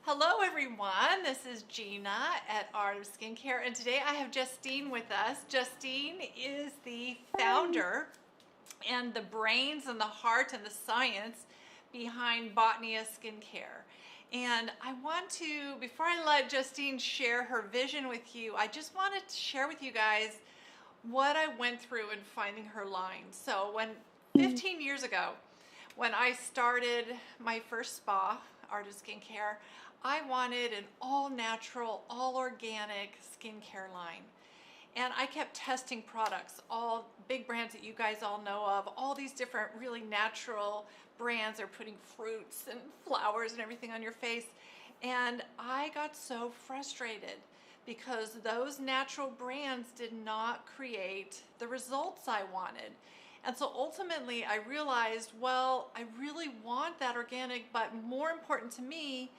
Hello everyone, this is Jeana at Art of Skincare, and today I have Justine with us. Justine is the Hi. founder and the brains and the heart and the science behind Botnia Skincare. And I want to, before I let Justine share her vision with you, I just wanted to share with you guys what I went through in finding her line. So when Mm. 15 years ago, when I started my first spa, Art of Skincare, I wanted an all natural, all organic skincare line. And I kept testing products, all big brands that you guys all know of, all these different really natural brands are putting fruits and flowers and everything on your face. And I got so frustrated because those natural brands did not create the results I wanted. And so ultimately I realized, well, I really want that organic, but more important to me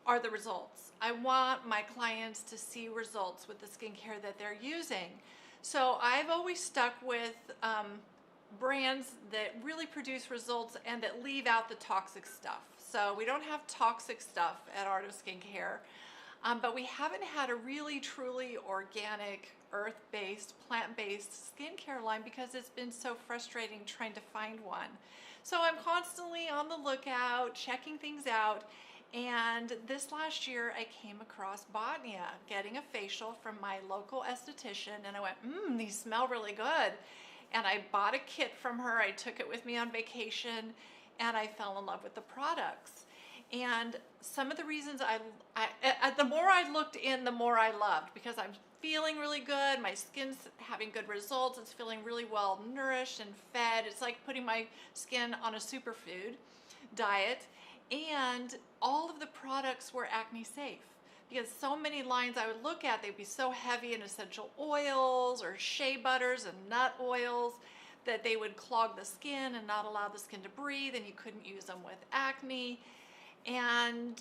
are the results. I want my clients to see results with the skincare that they're using. So I've always stuck with brands that really produce results and that leave out the toxic stuff. So we don't have toxic stuff at Art of Skincare, but we haven't had a really truly organic, earth-based, plant-based skincare line because it's been so frustrating trying to find one. So I'm constantly on the lookout, checking things out. And this last year, I came across Botnia, getting a facial from my local esthetician, and I went, these smell really good. And I bought a kit from her. I took it with me on vacation, and I fell in love with the products. And some of the reasons the more I looked in, the more I loved, because I'm feeling really good. My skin's having good results. It's feeling really well nourished and fed. It's like putting my skin on a superfood diet. And all of the products were acne safe because so many lines I would look at, they'd be so heavy in essential oils or shea butters and nut oils that they would clog the skin and not allow the skin to breathe, and you couldn't use them with acne. And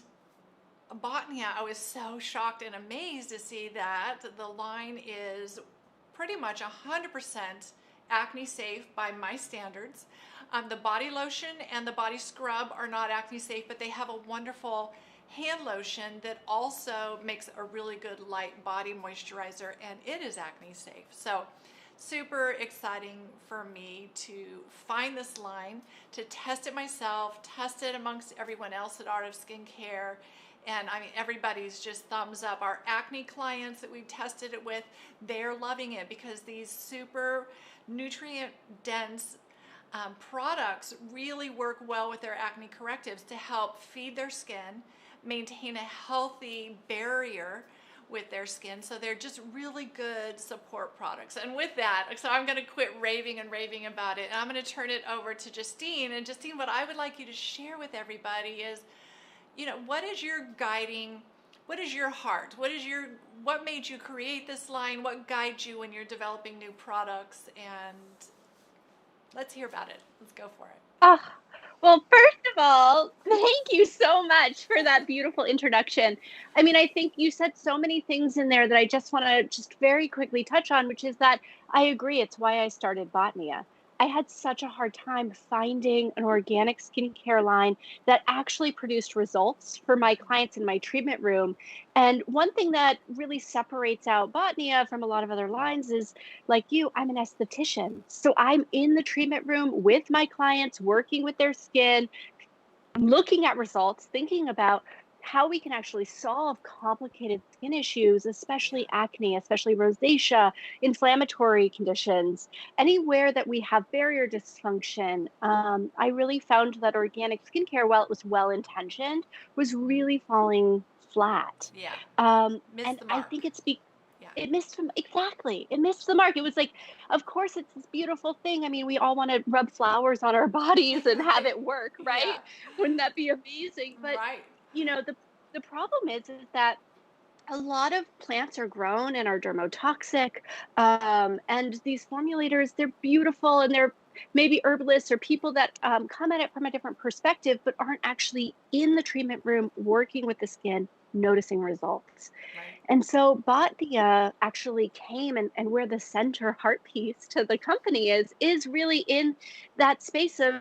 Botnia, I was so shocked and amazed to see that the line is pretty much 100% acne safe by my standards. The body lotion and the body scrub are not acne safe, but they have a wonderful hand lotion that also makes a really good light body moisturizer, and it is acne safe. So super exciting for me to find this line, to test it myself, test it amongst everyone else at Art of Skincare. And I mean, everybody's just thumbs up. Our acne clients that we've tested it with, they're loving it because these super nutrient dense products really work well with their acne correctives to help feed their skin, maintain a healthy barrier with their skin. So they're just really good support products. And with that, so I'm going to quit raving and raving about it, and I'm going to turn it over to Justine. And Justine, what I would like you to share with everybody is, what is your guiding, what is your heart? What made you create this line? What guides you when you're developing new products? And let's hear about it. Let's go for Oh, well, first of all, thank you so much for that beautiful introduction. I mean, I think you said so many things in there that I just want to just very quickly touch on, which is that I agree. It's why I started Botnia. I had such a hard time finding an organic skincare line that actually produced results for my clients in my treatment room. And one thing that really separates out Botnia from a lot of other lines is, like you, I'm an esthetician. So I'm in the treatment room with my clients, working with their skin, looking at results, thinking about how we can actually solve complicated skin issues, it. especially acne, especially rosacea, inflammatory conditions, anywhere that we have barrier dysfunction. I really found that organic skincare, while it was well intentioned, was really falling flat. Yeah. Missed And the I mark. think Yeah. it missed them exactly. It missed the mark. It was like, of course, it's this beautiful thing. I mean, we all want to rub flowers on our bodies and have Right. it work, Yeah. right? Wouldn't that be amazing? But Right. the problem is that a lot of plants are grown and are dermotoxic, and these formulators, they're beautiful and they're maybe herbalists or people that come at it from a different perspective, but aren't actually in the treatment room working with the skin, noticing results. Right. And so Botnia actually came, and where the center heart piece to the company is really in that space of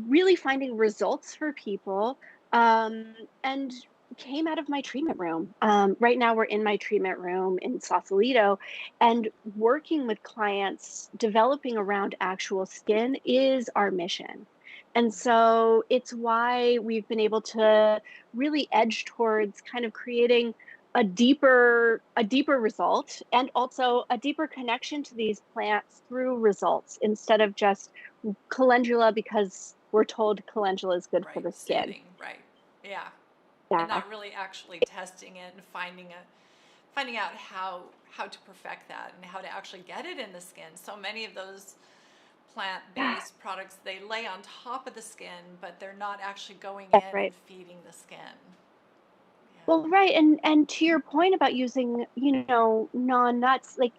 really finding results for people. And came out of my treatment room. Right now, we're in my treatment room in Sausalito, and working with clients, developing around actual skin is our mission. And so it's why we've been able to really edge towards kind of creating a deeper result and also a deeper connection to these plants through results instead of just calendula because we're told calendula is good for Right, the skin. soothing, right. Yeah. And Yeah. not really actually testing it and finding out how to perfect that and how to actually get it in the skin. So many of those Yeah, plant-based products, they lay on top of the skin, but they're not actually going that's in and right. feeding the skin. Well, right, and to your point about using, non-nuts, like,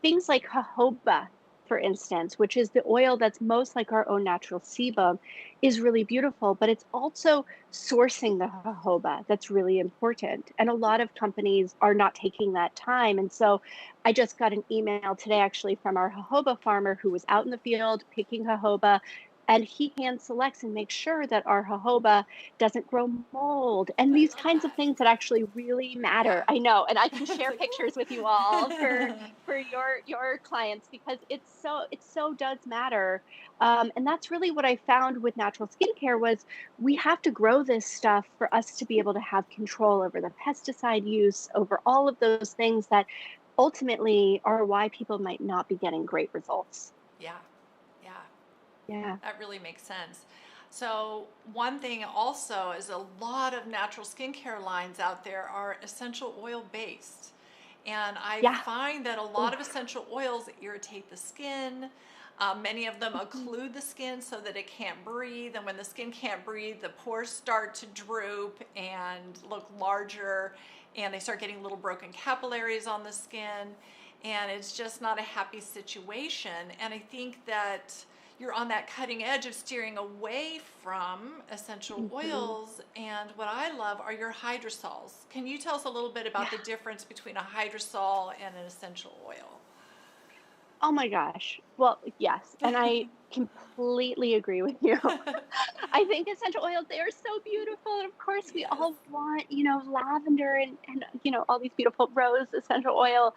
things like jojoba, for instance, which is the oil that's most like our own natural sebum, is really beautiful, but it's also sourcing the jojoba that's really important. And a lot of companies are not taking that time. And so I just got an email today actually from our jojoba farmer who was out in the field picking jojoba, and he hand selects and makes sure that our jojoba doesn't grow mold and I these love kinds of that. things that actually really Yeah. matter. I know, and I can It's share like, pictures with you all for ooh. your clients because it so does matter. And that's really what I found with natural skincare was we have to grow this stuff for us to be able to have control over the pesticide use, over all of those things that ultimately are why people might not be getting great results. Yeah. Yeah. Yeah. That really makes sense. So, one thing also is a lot of natural skincare lines out there are essential oil based. And I Yeah. find that a lot Oof. of essential oils irritate the skin. Many of them Mhm. occlude the skin so that it can't breathe. And when the skin can't breathe, the pores start to droop and look larger, and they start getting little broken capillaries on the skin. And it's just not a happy situation. And I think that you're on that cutting edge of steering away from essential Mhm. oils. And what I love are your hydrosols. Can you tell us a little bit about Yeah. the difference between a hydrosol and an essential oil? Oh my gosh. Well, yes, and I completely agree with you. I think essential oils, they are so beautiful. And of course, we Yes. all want, lavender and all these beautiful rose essential oil.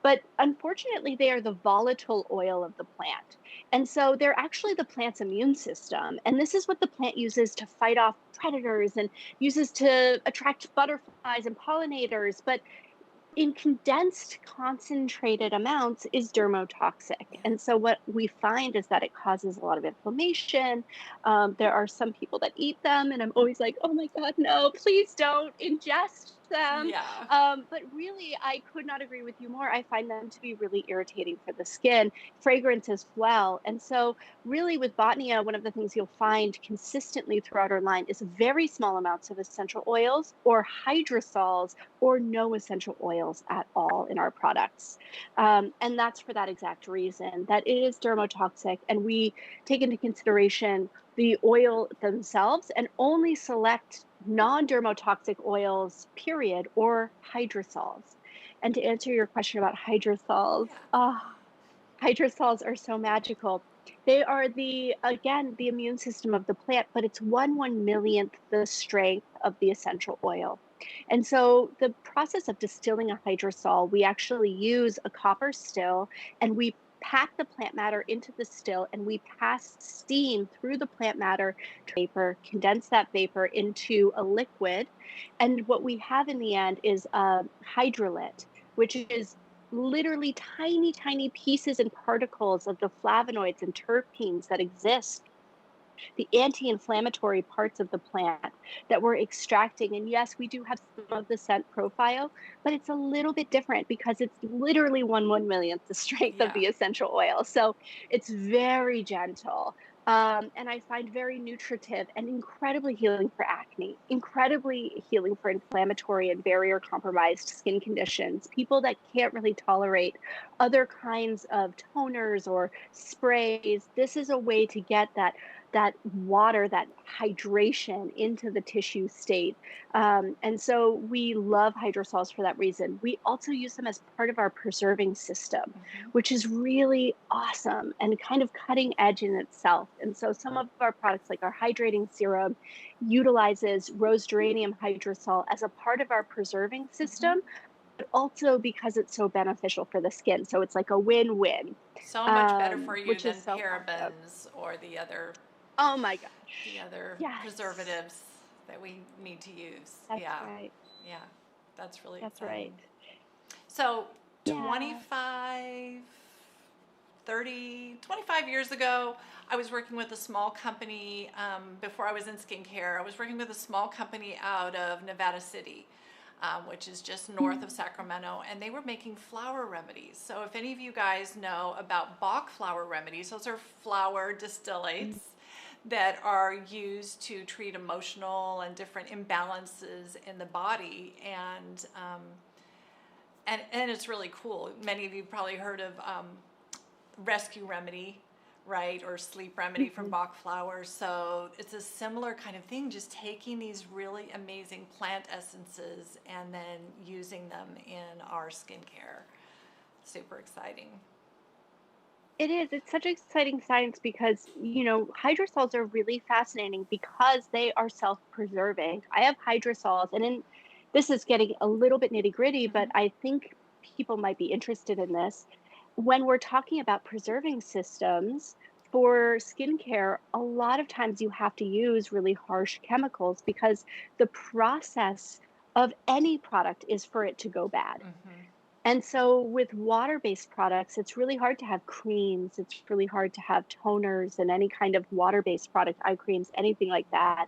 But unfortunately, they are the volatile oil of the plant. And so they're actually the plant's immune system. And this is what the plant uses to fight off predators and uses to attract butterflies and pollinators. But in condensed concentrated amounts is dermotoxic. Yeah. And so what we find is that it causes a lot of inflammation. There are some people that eat them, and I'm always like, oh my God, no, please don't ingest them. Yeah. But really, I could not agree with you more. I find them to be really irritating for the skin, fragrance as well. And so, really, with Botnia, one of the things you'll find consistently throughout our line is very small amounts of essential oils or hydrosols or no essential oils at all in our products. And that's for that exact reason that it is dermotoxic. And we take into consideration the oil themselves and only select non dermotoxic oils, period, or hydrosols. And to answer your question about hydrosols, Yeah. hydrosols are so magical. They are again, the immune system of the plant, but it's one millionth the strength of the essential oil. And so the process of distilling a hydrosol, we actually use a copper still and we pack the plant matter into the still and we pass steam through the plant matter to vapor, condense that vapor into a liquid. And what we have in the end is a hydrolyte, which is literally tiny, tiny pieces and particles of the flavonoids and terpenes that exist, the anti inflammatory parts of the plant that we're extracting. And yes, we do have some of the scent profile, but it's a little bit different because it's literally one millionth the strength of Yeah. the essential oil. So it's very gentle. And I find very nutritive and incredibly healing for acne, incredibly healing for inflammatory and barrier compromised skin conditions, people that can't really tolerate other kinds of toners or sprays. This is a way to get that that water, that hydration into the tissue state. And so we love hydrosols for that reason. We also use them as part of our preserving system, Hmm. which is really awesome and kind of cutting edge in itself. And so some of our products, like our hydrating serum, utilizes rose geranium hydrosol as a part of our preserving Hmm. system, but also because it's so beneficial for the skin. So it's like a win-win, So much better for you which is than so awesome. parabens or Oh my the gosh. other Yes, preservatives that we need to use. that's Yeah, right. yeah, that's really That's exciting. right. So Yeah. 25, 30, 25 years ago, I was working with a small company. Before I was in skincare, I was working with a small company out of Nevada City, which is just north of Mm. Sacramento, and they were making flower remedies. So if any of you guys know about Bach flower remedies, those are flower distillates Mm. that are used to treat emotional and different imbalances in the body. And it's really cool. Many of you probably heard of rescue remedy, right, or sleep remedy from Mhm. Bach flowers. So it's a similar kind of thing, just taking these really amazing plant essences and then using them in our skincare. Super exciting. It is. It's such exciting science because, hydrosols are really fascinating because they are self-preserving. I have hydrosols, and this is getting a little bit nitty-gritty, but Hmm. I think people might be interested in this. When we're talking about preserving systems for skincare, a lot of times you have to use really harsh chemicals because the process of any product is for it to go bad. Hmm. And so with water-based products, it's really hard to have creams. It's really hard to have toners and any kind of water-based product, eye creams, anything like that.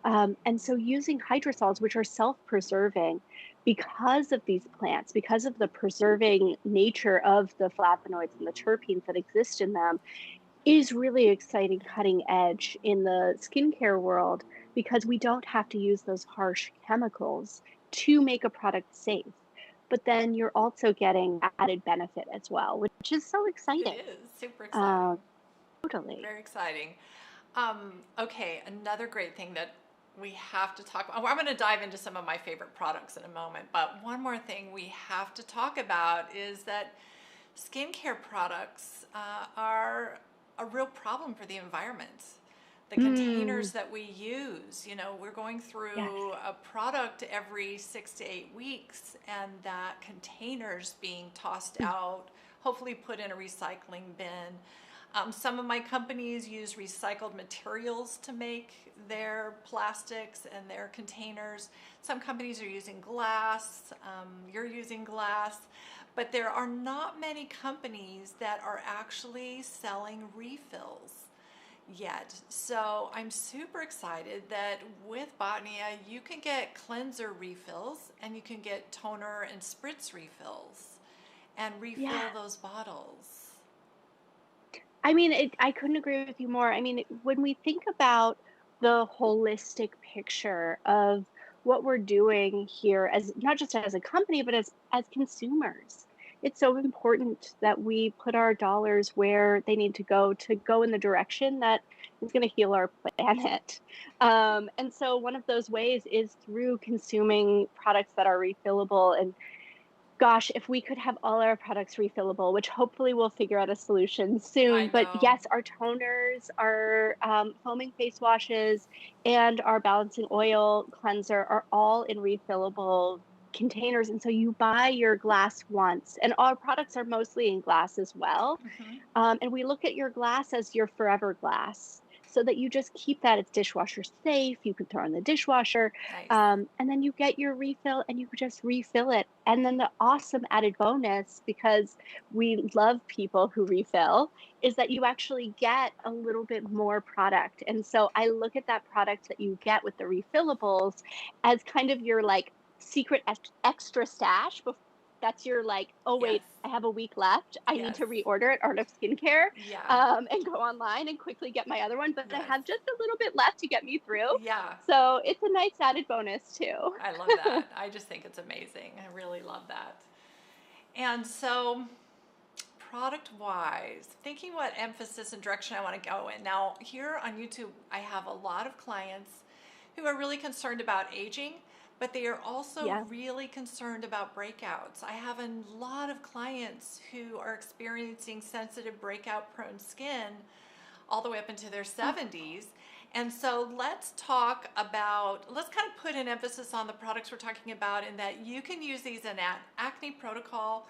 And so using hydrosols, which are self-preserving, because of these plants, because of the preserving nature of the flavonoids and the terpenes that exist in them, is really exciting, cutting edge in the skincare world because we don't have to use those harsh chemicals to make a product safe. But then you're also getting added benefit as well, which is so It exciting. is super exciting. Uh, totally. Very exciting. Okay, another great thing that we have to talk about. I'm going to dive into some of my favorite products in a moment, but one more thing we have to talk about is that skincare products are a real problem for the environment. The Mm, containers that we use, we're going yes. through a product every 6 to 8 weeks, and that container's being tossed Mm. out, hopefully put in a recycling bin. Some of my companies use recycled materials to make their plastics and their containers. Some companies are using glass. You're using glass. But there are not many companies that are actually selling refills yet. So I'm super excited that with Botnia, you can get cleanser refills and you can get toner and spritz refills and refill Yeah. those bottles. I mean, I couldn't agree with you more. I mean, when we think about the holistic picture of what we're doing here as not just as a company, but as consumers, it's so important that we put our dollars where they need to go in the direction that is going to heal our planet. And so one of those ways is through consuming products that are refillable. And gosh, if we could have all our products refillable, which hopefully we'll figure out a solution I soon. But know. yes, our toners, our foaming face washes, and our balancing oil cleanser are all in refillable containers. And so you buy your glass once, and our products are mostly in glass as well. Hmm. And we look at your glass as your forever glass so that you just keep that. It's dishwasher safe. You can throw in the dishwasher. Nice. And then you get your refill and you just refill it. And then the awesome added bonus, because we love people who refill, is that you actually get a little bit more product. And so I look at that product that you get with the refillables as kind of your like secret extra stash. That's your like, oh Yes. wait, I have a week left. I need Yes. to reorder at Art of Skincare, Yeah. and go online and quickly get my other one. But I Yes. have just a little bit left to get me through. Yeah. So it's a nice added bonus I love too. that. I just think it's amazing. I really love that. And so product wise, thinking what emphasis and direction I want to go in. Now, here on YouTube, I have a lot of clients who are really concerned about aging, but they are also Yeah. really concerned about breakouts. I have a lot of clients who are experiencing sensitive breakout prone skin all the way up into their Oh, 70s. And so let's talk about, let's kind of put an emphasis on the products we're talking about, in that you can use these in an acne protocol,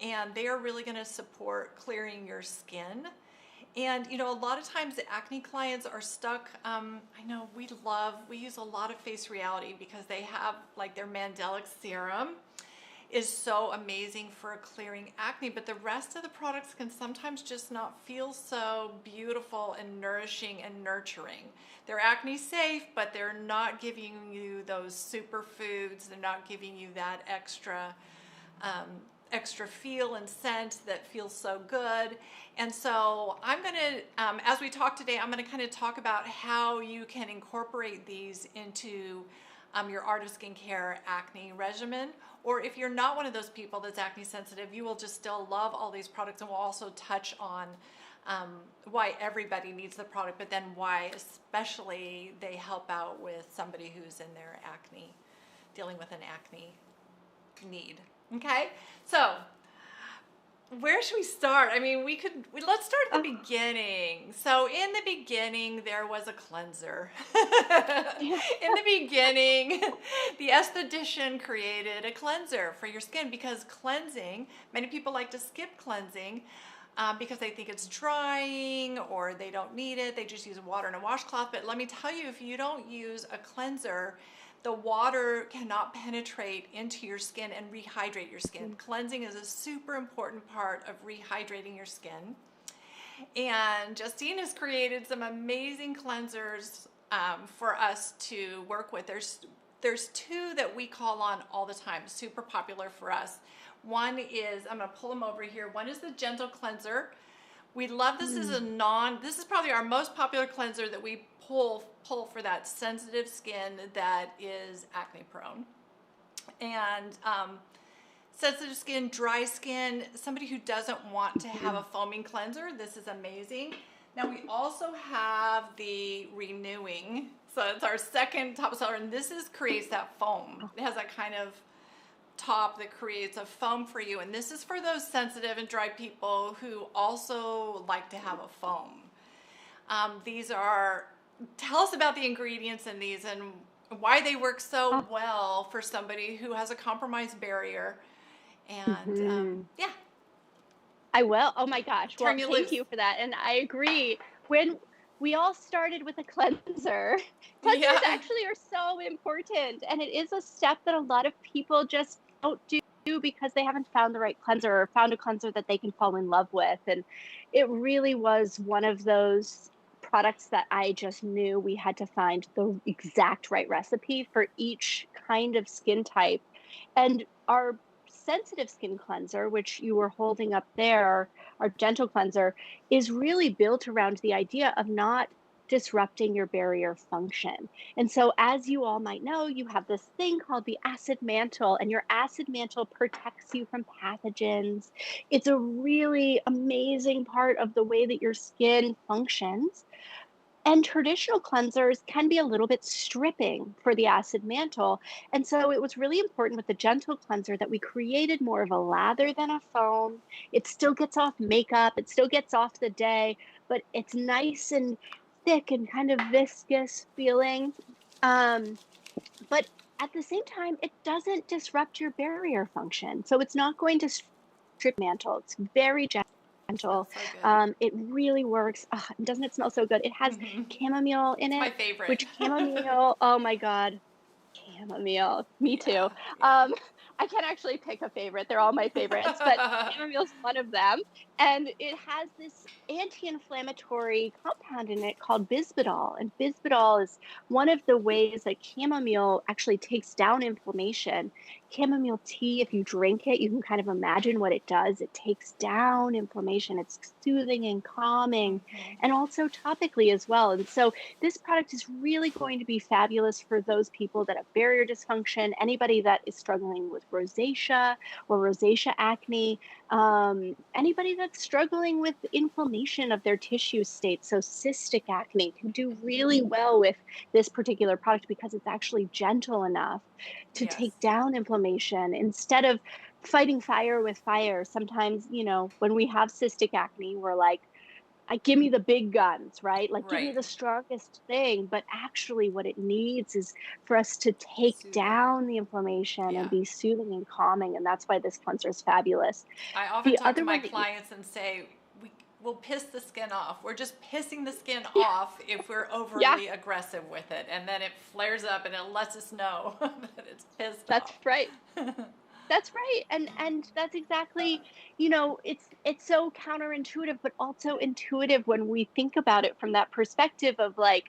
and they are really going to support clearing your skin. And a lot of times the acne clients are stuck. I know we use a lot of Face Reality because they have like their Mandelic serum is so amazing for clearing acne, but the rest of the products can sometimes just not feel so beautiful and nourishing and nurturing. They're acne safe, but they're not giving you those superfoods. They're not giving you that extra feel and scent that feels so good. And so I'm going to, as we talk today, I'm going to kind of talk about how you can incorporate these into your Art of Skincare acne regimen. Or if you're not one of those people that's acne sensitive, you will just still love all these products, and we'll also touch on why everybody needs the product, but then why especially they help out with somebody who's in their acne, dealing with an acne need. Okay, so where should we start? I mean, let's start at the oh, beginning. So in the beginning, there was a cleanser. yeah. In the beginning, the esthetician created a cleanser for your skin, because cleansing, many people like to skip cleansing because they think it's drying or they don't need it. They just use water and a washcloth. But let me tell you, if you don't use a cleanser, the water cannot penetrate into your skin and rehydrate your skin. Cleansing is a super important part of rehydrating your skin. And Justine has created some amazing cleansers for us to work with. There's two that we call on all the time, super popular for us. One is, I'm going to pull them over here. One is the Gentle Cleanser. We love this as this is probably our most popular cleanser that we pull for that sensitive skin that is acne prone. And sensitive skin, dry skin, somebody who doesn't want to have a foaming cleanser, this is amazing. Now we also have the Renewing. So it's our second top seller, and this creates that foam. It has that kind of top that creates a foam for you, and this is for those sensitive and dry people who also like to have a foam. Tell us about the ingredients in these and why they work so Oh, well for somebody who has a compromised barrier. And mhm. yeah, I will. Oh my gosh. turn Well, you thank loose. you for that. And I agree. When we all started with a cleanser, cleansers Yeah. actually are so important. And it is a step that a lot of people just don't do because they haven't found the right cleanser or found a cleanser that they can fall in love with. And it really was one of those products that I just knew we had to find the exact right recipe for each kind of skin type. And our sensitive skin cleanser, which you were holding up there, our gentle cleanser, is really built around the idea of not disrupting your barrier function. And so, as you all might know, you have this thing called the acid mantle, and your acid mantle protects you from pathogens. It's a really amazing part of the way that your skin functions. And traditional cleansers can be a little bit stripping for the acid mantle. And so it was really important with the gentle cleanser that we created more of a lather than a foam. It still gets off makeup, it still gets off the day, but it's nice and thick and kind of viscous feeling. Um, but at the same time, it doesn't disrupt your barrier function. So it's not going to strip mantle. It's very gentle. Smells so good. It really works. Ah, doesn't it smell so good? It has chamomile in It's my it, favorite. which chamomile, oh my God, chamomile. Me too. Yeah, Um, I can't actually pick a favorite. They're all my favorites, but yeah. chamomile's one of them. And it has this anti-inflammatory compound in it called bisbitol. And bisbitol is one of the ways that chamomile actually takes down inflammation. Chamomile tea, if you drink it, you can kind of imagine what it does. It takes down inflammation. It's soothing and calming, Mhm. and also topically as well. And so this product is really going to be fabulous for those people that have barrier dysfunction, anybody that is struggling with with rosacea or rosacea acne, anybody that's struggling with inflammation of their tissue state. So cystic acne can do really well with this particular product because it's actually gentle enough to Yes. take down inflammation instead of fighting fire with fire. Sometimes, when we have cystic acne, we're like, give me the big guns, right? Like, give me Right. the strongest thing. But actually, what it needs is for us to take Soothing. down the inflammation and Yeah. be soothing and calming. And that's why this cleanser is fabulous. I often The talk to other my one that you, clients and say, we'll piss the skin off. We're just pissing the skin yeah, off if we're yeah, overly aggressive with it. And then it flares up and it lets us know that it's pissed that's off. right. That's right. And that's exactly, it's so counterintuitive, but also intuitive when we think about it from that perspective of like,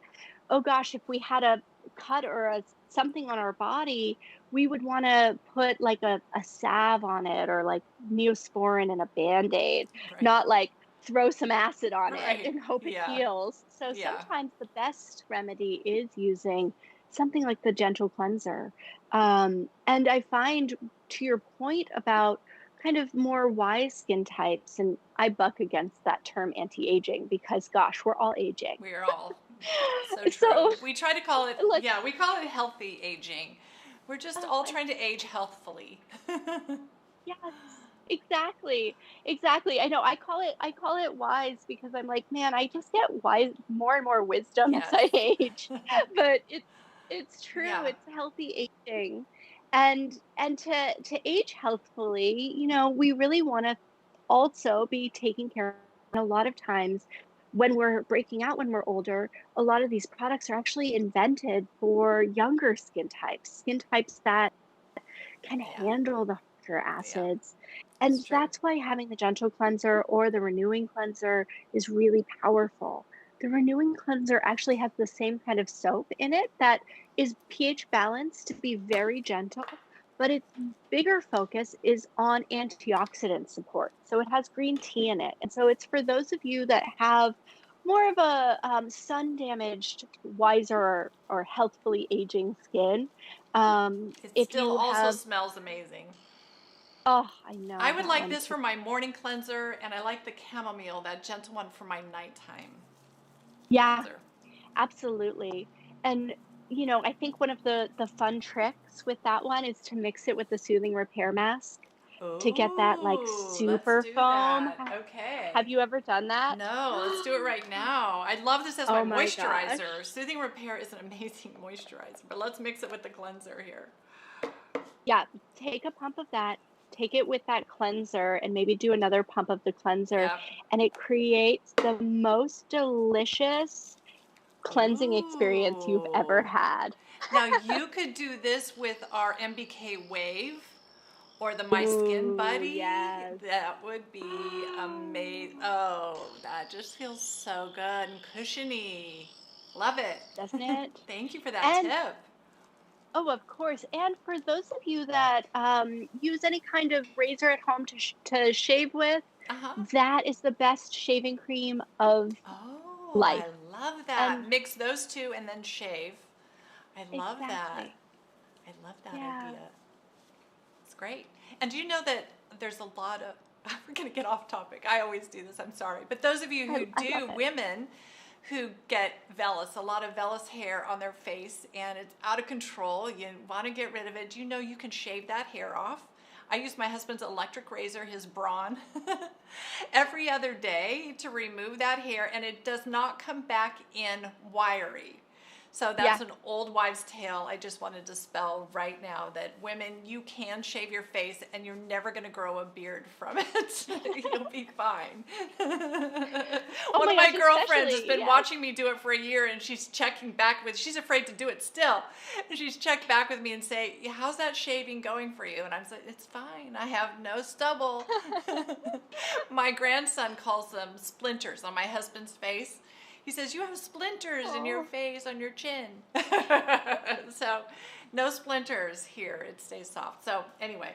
oh gosh, if we had a cut or something on our body, we would want to put like a salve on it or like Neosporin and a Band-Aid, Right. not like throw some acid on it Right. and hope it Yeah. heals. So Yeah. sometimes the best remedy is using something like the gentle cleanser. And I find, to your point about kind of more wise skin types, and I buck against that term anti-aging because gosh, we're all aging. We're all so So true. We try to call it, let's, yeah, we call it healthy aging. We're just all I trying to age healthfully. yes, exactly. Exactly. I know I call it wise because I'm like, man, I just get wise more and more wisdom as Yes. I age. But it's true. Yeah. It's healthy aging. And to age healthfully, we really want to also be taking care. A lot of times when we're breaking out when we're older, a lot of these products are actually invented for younger skin types that can Yeah. handle the harsher Yeah. acids. It's And true. that's why having the gentle cleanser or the renewing cleanser is really powerful. The renewing cleanser actually has the same kind of soap in it that is pH balanced to be very gentle, but its bigger focus is on antioxidant support. So it has green tea in it. And so it's for those of you that have more of a sun damaged, wiser, or healthfully aging skin. It If still you also have, smells amazing. oh, I I know would that like one this too. for my morning cleanser, and I like the chamomile, that gentle one for my nighttime Yeah, cleanser. absolutely. And I think one of the fun tricks with that one is to mix it with the soothing repair mask to get that like Ooh, let's super do foam. that. Okay. Have you ever done that? No, let's do it right now. I love this as my Oh my moisturizer. gosh. Soothing Repair is an amazing moisturizer, but let's mix it with the cleanser here. Yeah, take a pump of that, take it with that cleanser, and maybe do another pump of the cleanser, Yep. and it creates the most delicious cleansing experience you've ever Ooh. had. Now you could do this with our MBK Wave or the My Skin Ooh, Buddy. yes. That would be amazing. Oh, that just feels so good and cushiony. Love it. Doesn't it? Thank you for that And tip. oh, of course. And for those of you that use any kind of razor at home to shave with, Uh-huh. that is the best shaving cream of Oh, life. I love that. And Mix those two and then shave. I love that. exactly. I love that Yeah. idea. It's great. And do you know that there's a lot of, we're going to get off topic. I always do this. I'm sorry. But those of you who I love do, it. women who get vellus, a lot of vellus hair on their face, and it's out of control, you want to get rid of it. Do you know you can shave that hair off? I use my husband's electric razor, his Braun, every other day to remove that hair, and it does not come back in wiry. So Yeah. that's an old wives' tale. I just wanted to spell right now that women, you can shave your face and you're never going to grow a beard from it. You'll be fine. Oh One my of my gosh, girlfriends has especially, been yes. watching me do it for a year, and she's checking back with, she's afraid to do it still. And she's checked back with me and say, how's that shaving going for you? And I'm like, it's fine. I have no stubble. My grandson calls them splinters on my husband's face. He says, you have splinters in your Oh. face, on your chin. So no splinters here. It stays soft. So anyway,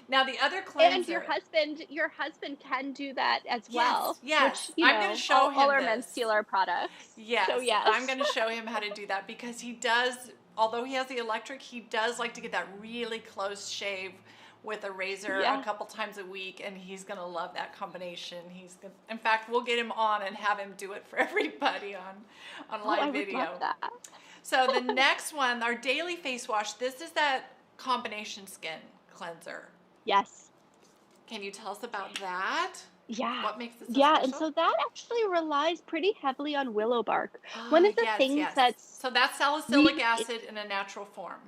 now the other And cleanser. your husband can do that as Yes, well, which, yes. I'm going to show all him our men this. steal our products. So Yes, I'm yes. going to show him how to do that because he does, although he has the electric, he does like to get that really close shave with a razor a Yeah. couple times a week, and he's gonna love that combination. In fact, we'll get him on and have him do it for everybody on Oh, I live would love video. that. So the next one, our daily face wash. This is that combination skin cleanser. Yes. Can you tell us about that? Yeah. What makes it so Yeah, and special? so that actually relies pretty heavily on willow bark. One Ah, of the yes, things yes. that's So that's salicylic really acid in a natural form.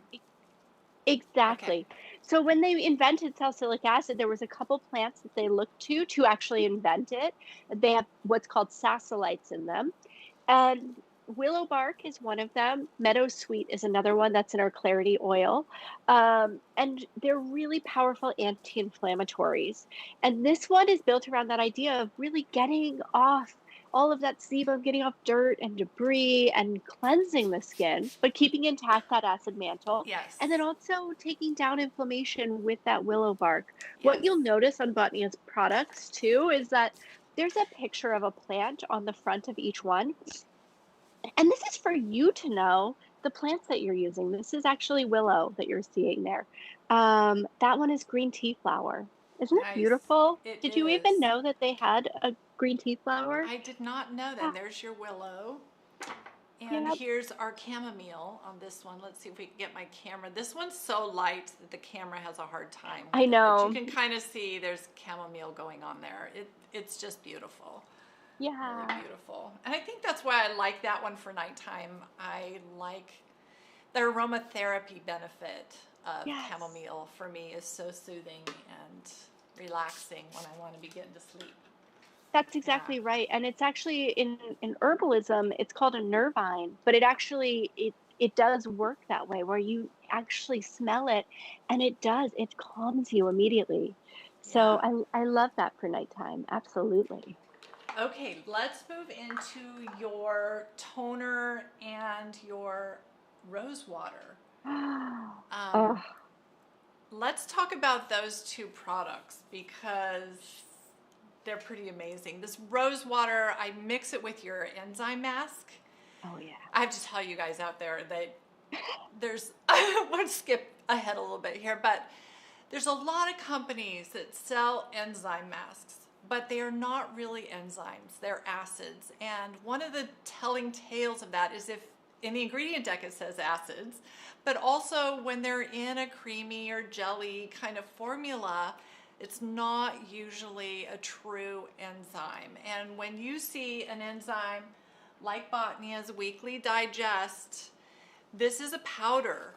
Okay. exactly. So when they invented salicylic acid, there was a couple plants that they looked to actually invent it. They have what's called sacchalites in them. And willow bark is one of them. Meadow sweet is another one that's in our clarity oil. And they're really powerful anti-inflammatories. And this one is built around that idea of really getting off all of that sebum, getting off dirt and debris and cleansing the skin, but keeping intact that acid mantle. And then Yes. also taking down inflammation with that willow bark. What Yes. you'll notice on Botnia's products too is that there's a picture of a plant on the front of each one. And this is for you to know the plants that you're using. This is actually willow that you're seeing there. That one is green tea flower. Isn't it Nice. beautiful? It Did you even is. know that they had a green tea flower? I did not know that. Yeah. And there's your willow. And Yep. here's our chamomile on this one. Let's see if we can get my camera. This one's so light that the camera has a hard time I with it, but you know. can kind of see there's chamomile going on there. It's just beautiful. Really Yeah. beautiful. And I think that's why I like that one for nighttime. I like the aromatherapy benefit of Yes. chamomile for me is so soothing and relaxing when I want to be getting to sleep. That's Yeah. exactly right. And it's actually in herbalism, it's called a nervine, but it does work that way where you actually smell it and it calms you immediately. Yeah. So I love that for nighttime. Absolutely. Okay, let's move into your toner and your rose water. Um, Oh, let's talk about those two products because they're pretty amazing. This rose water, I mix it with your enzyme mask. oh yeah. I have to tell you guys out there that there's, I want to skip ahead a little bit here, but there's a lot of companies that sell enzyme masks, but they are not really enzymes, they're acids. And one of the telling tales of that is if in the ingredient deck it says acids, but also when they're in a creamy or jelly kind of formula, it's not usually a true enzyme. And when you see an enzyme like Botnia's Weekly Digest, this is a powder.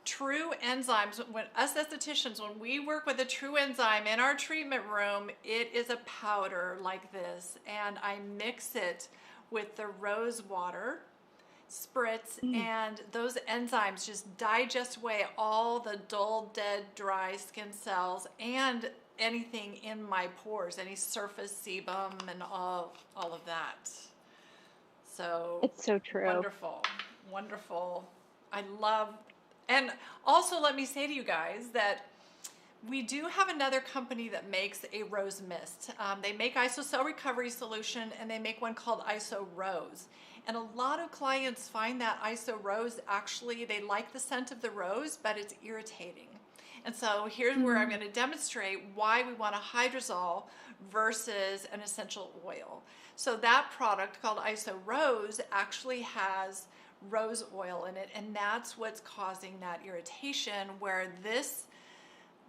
True enzymes, when us estheticians, when we work with a true enzyme in our treatment room, it is a powder like this. And I mix it with the rose water spritz, Mm, and those enzymes just digest away all the dull, dead, dry skin cells and anything in my pores, any surface sebum and all of that. So it's so true. wonderful, wonderful. I love, and also let me say to you guys that we do have another company that makes a rose mist. They make isocell recovery solution, and they make one called Iso Rose. And a lot of clients find that Iso Rose actually, they like the scent of the rose, but it's irritating. And so here's where I'm Mm, going to demonstrate why we want a hydrosol versus an essential oil. So that product called Iso Rose actually has rose oil in it, and that's what's causing that irritation, where this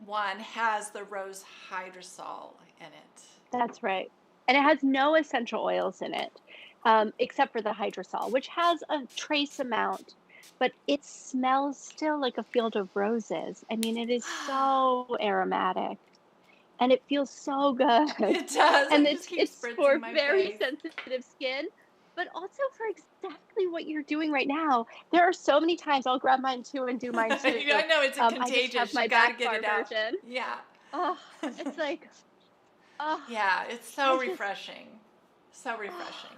one has the rose hydrosol in it. that's right. And it has no essential oils in it, except for the hydrosol, which has a trace amount, but it smells still like a field of roses. I mean, it is so aromatic and it feels so good. It does. I And just keep it's spritzing for my very face. sensitive skin, but also for exactly what you're doing right now. There are so many times I'll grab mine too and do mine too. I know it's I just have contagious. You my got to back get bar it out. version. Yeah. Oh, it's like, oh, Yeah, it's so I just refreshing. So oh, refreshing.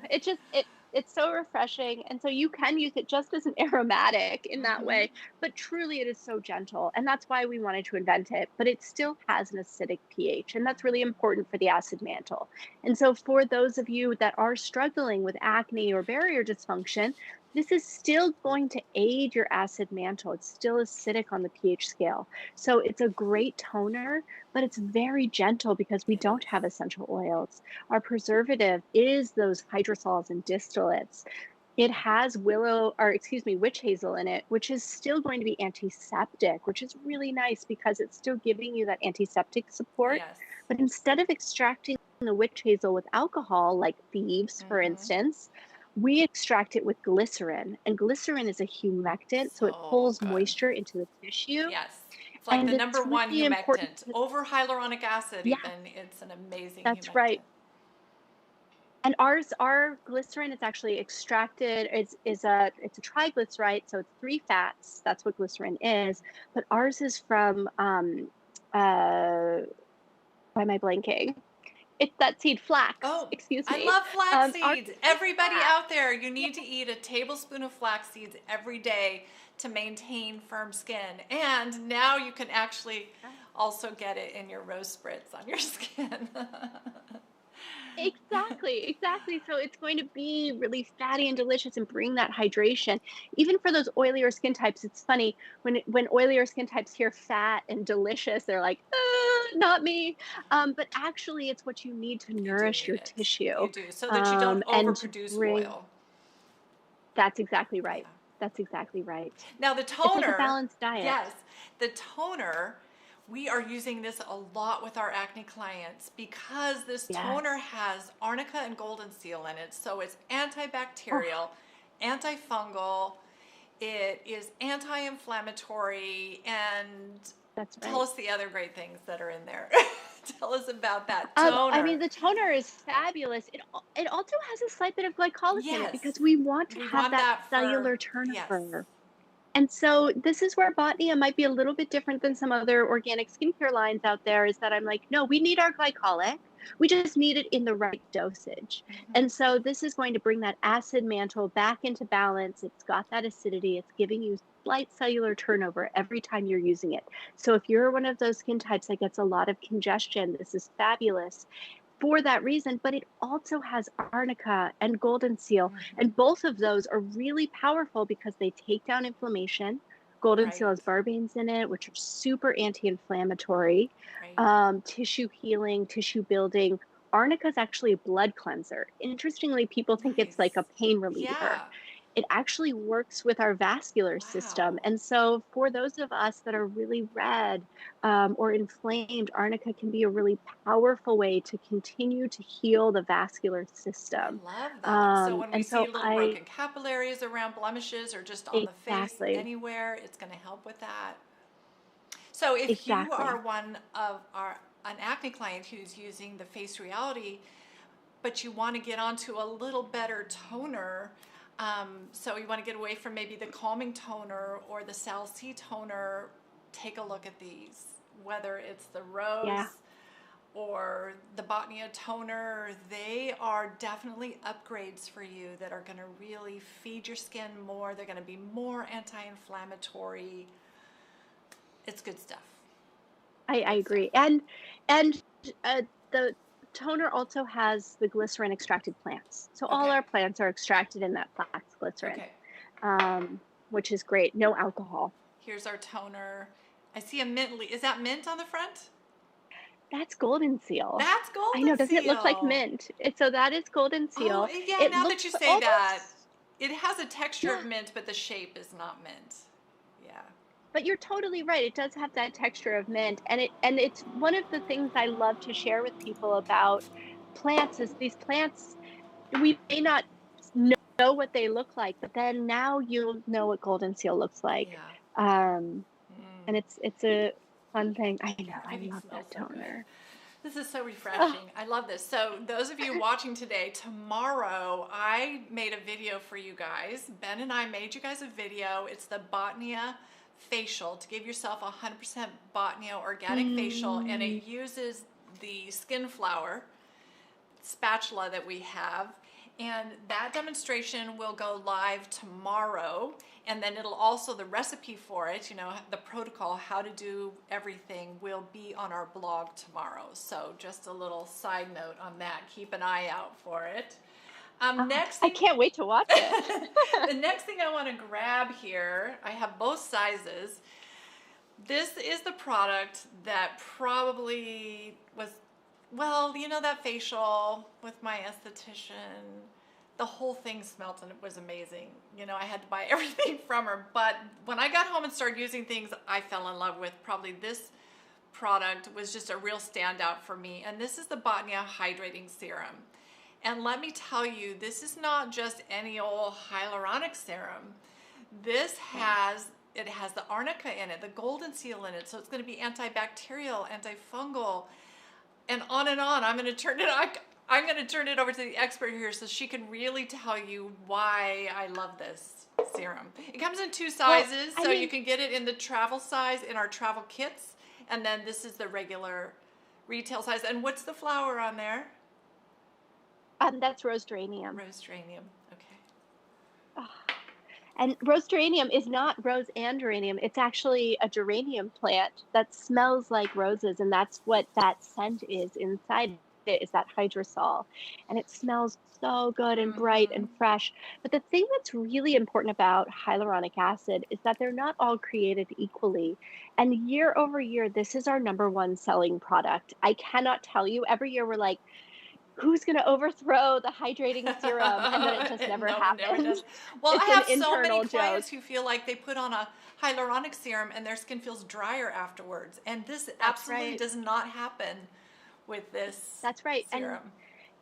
it's so refreshing, and so you can use it just as an aromatic in that Hmm. way, but truly it is so gentle, and that's why we wanted to invent it, but it still has an acidic pH, and that's really important for the acid mantle. And so for those of you that are struggling with acne or barrier dysfunction, this is still going to aid your acid mantle. It's still acidic on the pH scale. So it's a great toner, but it's very gentle because we It don't is. have essential oils. Our preservative is those hydrosols and distillates. It has witch hazel in it, which is still going to be antiseptic, which is really nice because it's still giving you that antiseptic support. Yes. But instead of extracting the witch hazel with alcohol, like thieves, for Mm-hmm. instance, we extract it with glycerin. And glycerin is a humectant, so it So pulls good. moisture into the tissue. Yes. It's like And the it's number one really important humectant. because, Over hyaluronic acid, yeah, even. It's an amazing that's right. humectant. And our glycerin is actually extracted. It's a triglyceride, so it's three fats. That's what glycerin is. But ours is from why am I blanking? It's that seed, flax. Oh, Excuse I me. love flax Ours seeds. is from Everybody flax. out there, you Yeah. need to eat a tablespoon of flax seeds every day to maintain firm skin. And now you can actually also get it in your rose spritz on your skin. Exactly, exactly. So it's going to be really fatty and delicious and bring that hydration. Even for those oilier skin types, it's funny when oilier skin types hear fat and delicious, they're like, not me. But actually, it's what you need to You do nourish need your it. You tissue, do. So that you don't and to overproduce bring. oil. That's exactly Yeah. right. That's exactly right. Now the It's like a toner, balanced diet. yes, the toner, we are using this a lot with our acne clients because this toner Yes. has arnica and golden seal in it. So it's Oh, antibacterial, antifungal, it is anti-inflammatory, and that's tell right. us the other great things that are in there. Tell us about that I toner. mean, the toner is fabulous. It also has a slight bit of glycolic in it Yes, because we want to we have want that that for, cellular yes. turnover. And so this is where Botnia might be a little bit different than some other organic skincare lines out there, is that I'm like, no, we need our glycolic. We just need it in the right dosage. Mm-hmm. And so this is going to bring that acid mantle back into balance. It's got that acidity. It's giving you slight cellular turnover every time you're using it. So if you're one of those skin types that gets a lot of congestion, this is fabulous for that reason. But it also has arnica and golden seal, Mm-hmm. and both of those are really powerful because they take down inflammation. Golden seal Right, has barbanes in it, which are super anti-inflammatory, right. tissue healing, tissue building. Arnica is actually a blood cleanser. Interestingly, people think it's like Nice. a pain reliever. Yeah. It actually works with our vascular system. Wow. And so, for those of us that are really red or inflamed, arnica can be a really powerful way to continue to heal the vascular I system. love that. So when we And see so, little broken capillaries around blemishes or just on the face exactly, anywhere, it's going to help with that. So if you are exactly. one of our an acne client who's using the Face Reality, but you want to get onto a little better toner, so you want to get away from maybe the calming toner or the Sal C toner, take a look at these. Whether it's the Yeah. rose or the Botnia toner, they are definitely upgrades for you that are going to really feed your skin more. They're going to be more anti-inflammatory. It's good stuff. I Good stuff. agree. And uh, the toner also has the glycerin extracted plants. So all Okay. our plants are extracted in that flax glycerin, Okay. which is great. No alcohol. Here's our toner. I see a mint. Is that mint on the front? That's golden seal. That's I know, golden doesn't it look like seal. mint? So that is golden Oh, seal. yeah, It now that you looks say that, almost, it has a texture of yeah, mint, but the shape is not mint. Yeah. but you're totally right. It does have that texture of mint, and it's one of the things I love to share with people about plants is these plants we may not know what they look like, but then now you'll know what golden seal looks like. Yeah. Um, Mm. and it's a fun thing. I know, I Everything love smells that so good. toner. This is so Oh, refreshing. I love this. So those of you watching today, tomorrow I made a video for you guys. Ben and I made you guys a video. It's the Botnia facial to give yourself a 100% Botnia organic facial, and mm, it uses the skin flower spatula that we have, and that demonstration will go live tomorrow, and then it'll also, the recipe for it, you know, the protocol, how to do everything, will be on our blog tomorrow. So just a little side note on that, keep an eye out for it. Next I thing, can't wait to watch it. the next thing I want to grab here, I have both sizes. This is the product that probably was, well, you know, that facial with my esthetician, the whole thing smelled and it was amazing. You know, I had to buy everything from her, but when I got home and started using things I fell in love with, probably this product was just a real standout for me. And this is the Botnia Hydrating Serum. And let me tell you, this is not just any old hyaluronic serum. This has, it has the arnica in it, the golden seal in it, so it's going to be antibacterial, antifungal, and on and on. I'm going to turn it over to the expert here so she can really tell you why I love this serum. It comes in two sizes, so you can get it in the travel size in our travel kits, and then this is the regular retail size. And what's the flower on there? That's rose geranium. Rose geranium. Okay. Ah, and rose geranium is not rose and geranium. It's actually a geranium plant that smells like roses, and that's what that scent is inside it, is that hydrosol. And it smells so good and bright Mm-hmm. and fresh. But the thing that's really important about hyaluronic acid is that they're not all created equally. And year over year, this is our number one selling product. I cannot tell you, every year we're like, who's going to overthrow the hydrating serum? And then it just never No, it never happens. does. Well, I It's an have so many internal joke. clients who feel like they put on a hyaluronic serum and their skin feels drier afterwards. And this That's absolutely right. does not happen with this That's right. And serum.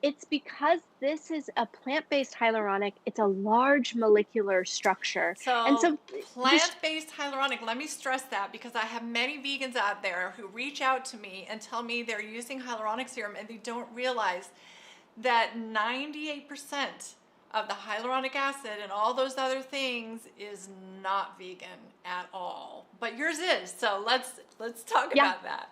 it's because this is a plant-based hyaluronic. It's a large molecular structure. And So so this, plant-based hyaluronic, let me stress that because I have many vegans out there who reach out to me and tell me they're using hyaluronic serum and they don't realize that 98% of the hyaluronic acid and all those other things is not vegan at all. But yours is. So let's talk yeah, about that.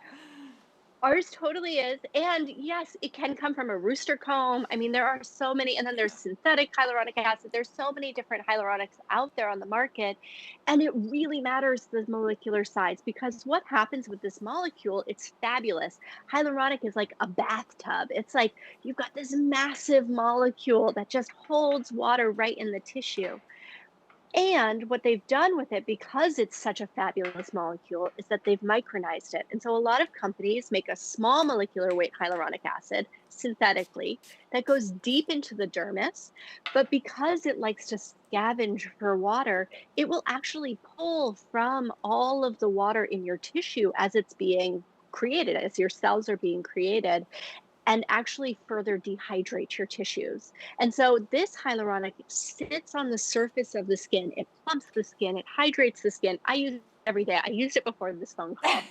ours totally is. And yes, it can come from a rooster comb. I mean, there are so many, and then there's synthetic hyaluronic acid. There's so many different hyaluronics out there on the market. And it really matters the molecular size, because what happens with this molecule, it's fabulous. Hyaluronic is like a bathtub. It's like you've got this massive molecule that just holds water right in the tissue. And what they've done with it, because it's such a fabulous molecule, is that they've micronized it. And so a lot of companies make a small molecular weight hyaluronic acid synthetically that goes deep into the dermis. But because it likes to scavenge for water, it will actually pull from all of the water in your tissue as it's being created, as your cells are being created, and actually further dehydrate your tissues. And so this hyaluronic sits on the surface of the skin. It plumps the skin, it hydrates the skin. I use it every day. I used it before this phone call.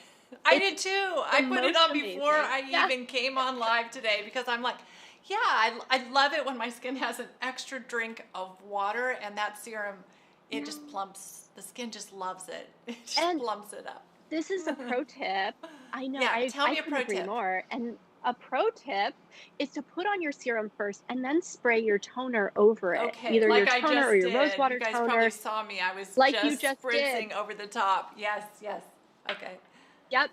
I It's did too. the I put it most on before amazing. I Yeah. even came on live today because I'm like, yeah, I love it when my skin has an extra drink of water and that serum, it just plumps. The skin just loves it. It just And plumps it up. this is a pro tip. I know, Yeah, tell I me a couldn't pro agree tip. more. And a pro tip is to put on your serum first and then spray your toner over it, Okay, either your like I toner or just your rose did. You water guys probably toner, saw me. I was like you just just did. spritzing over the top. Yes, yes. Okay. Yep.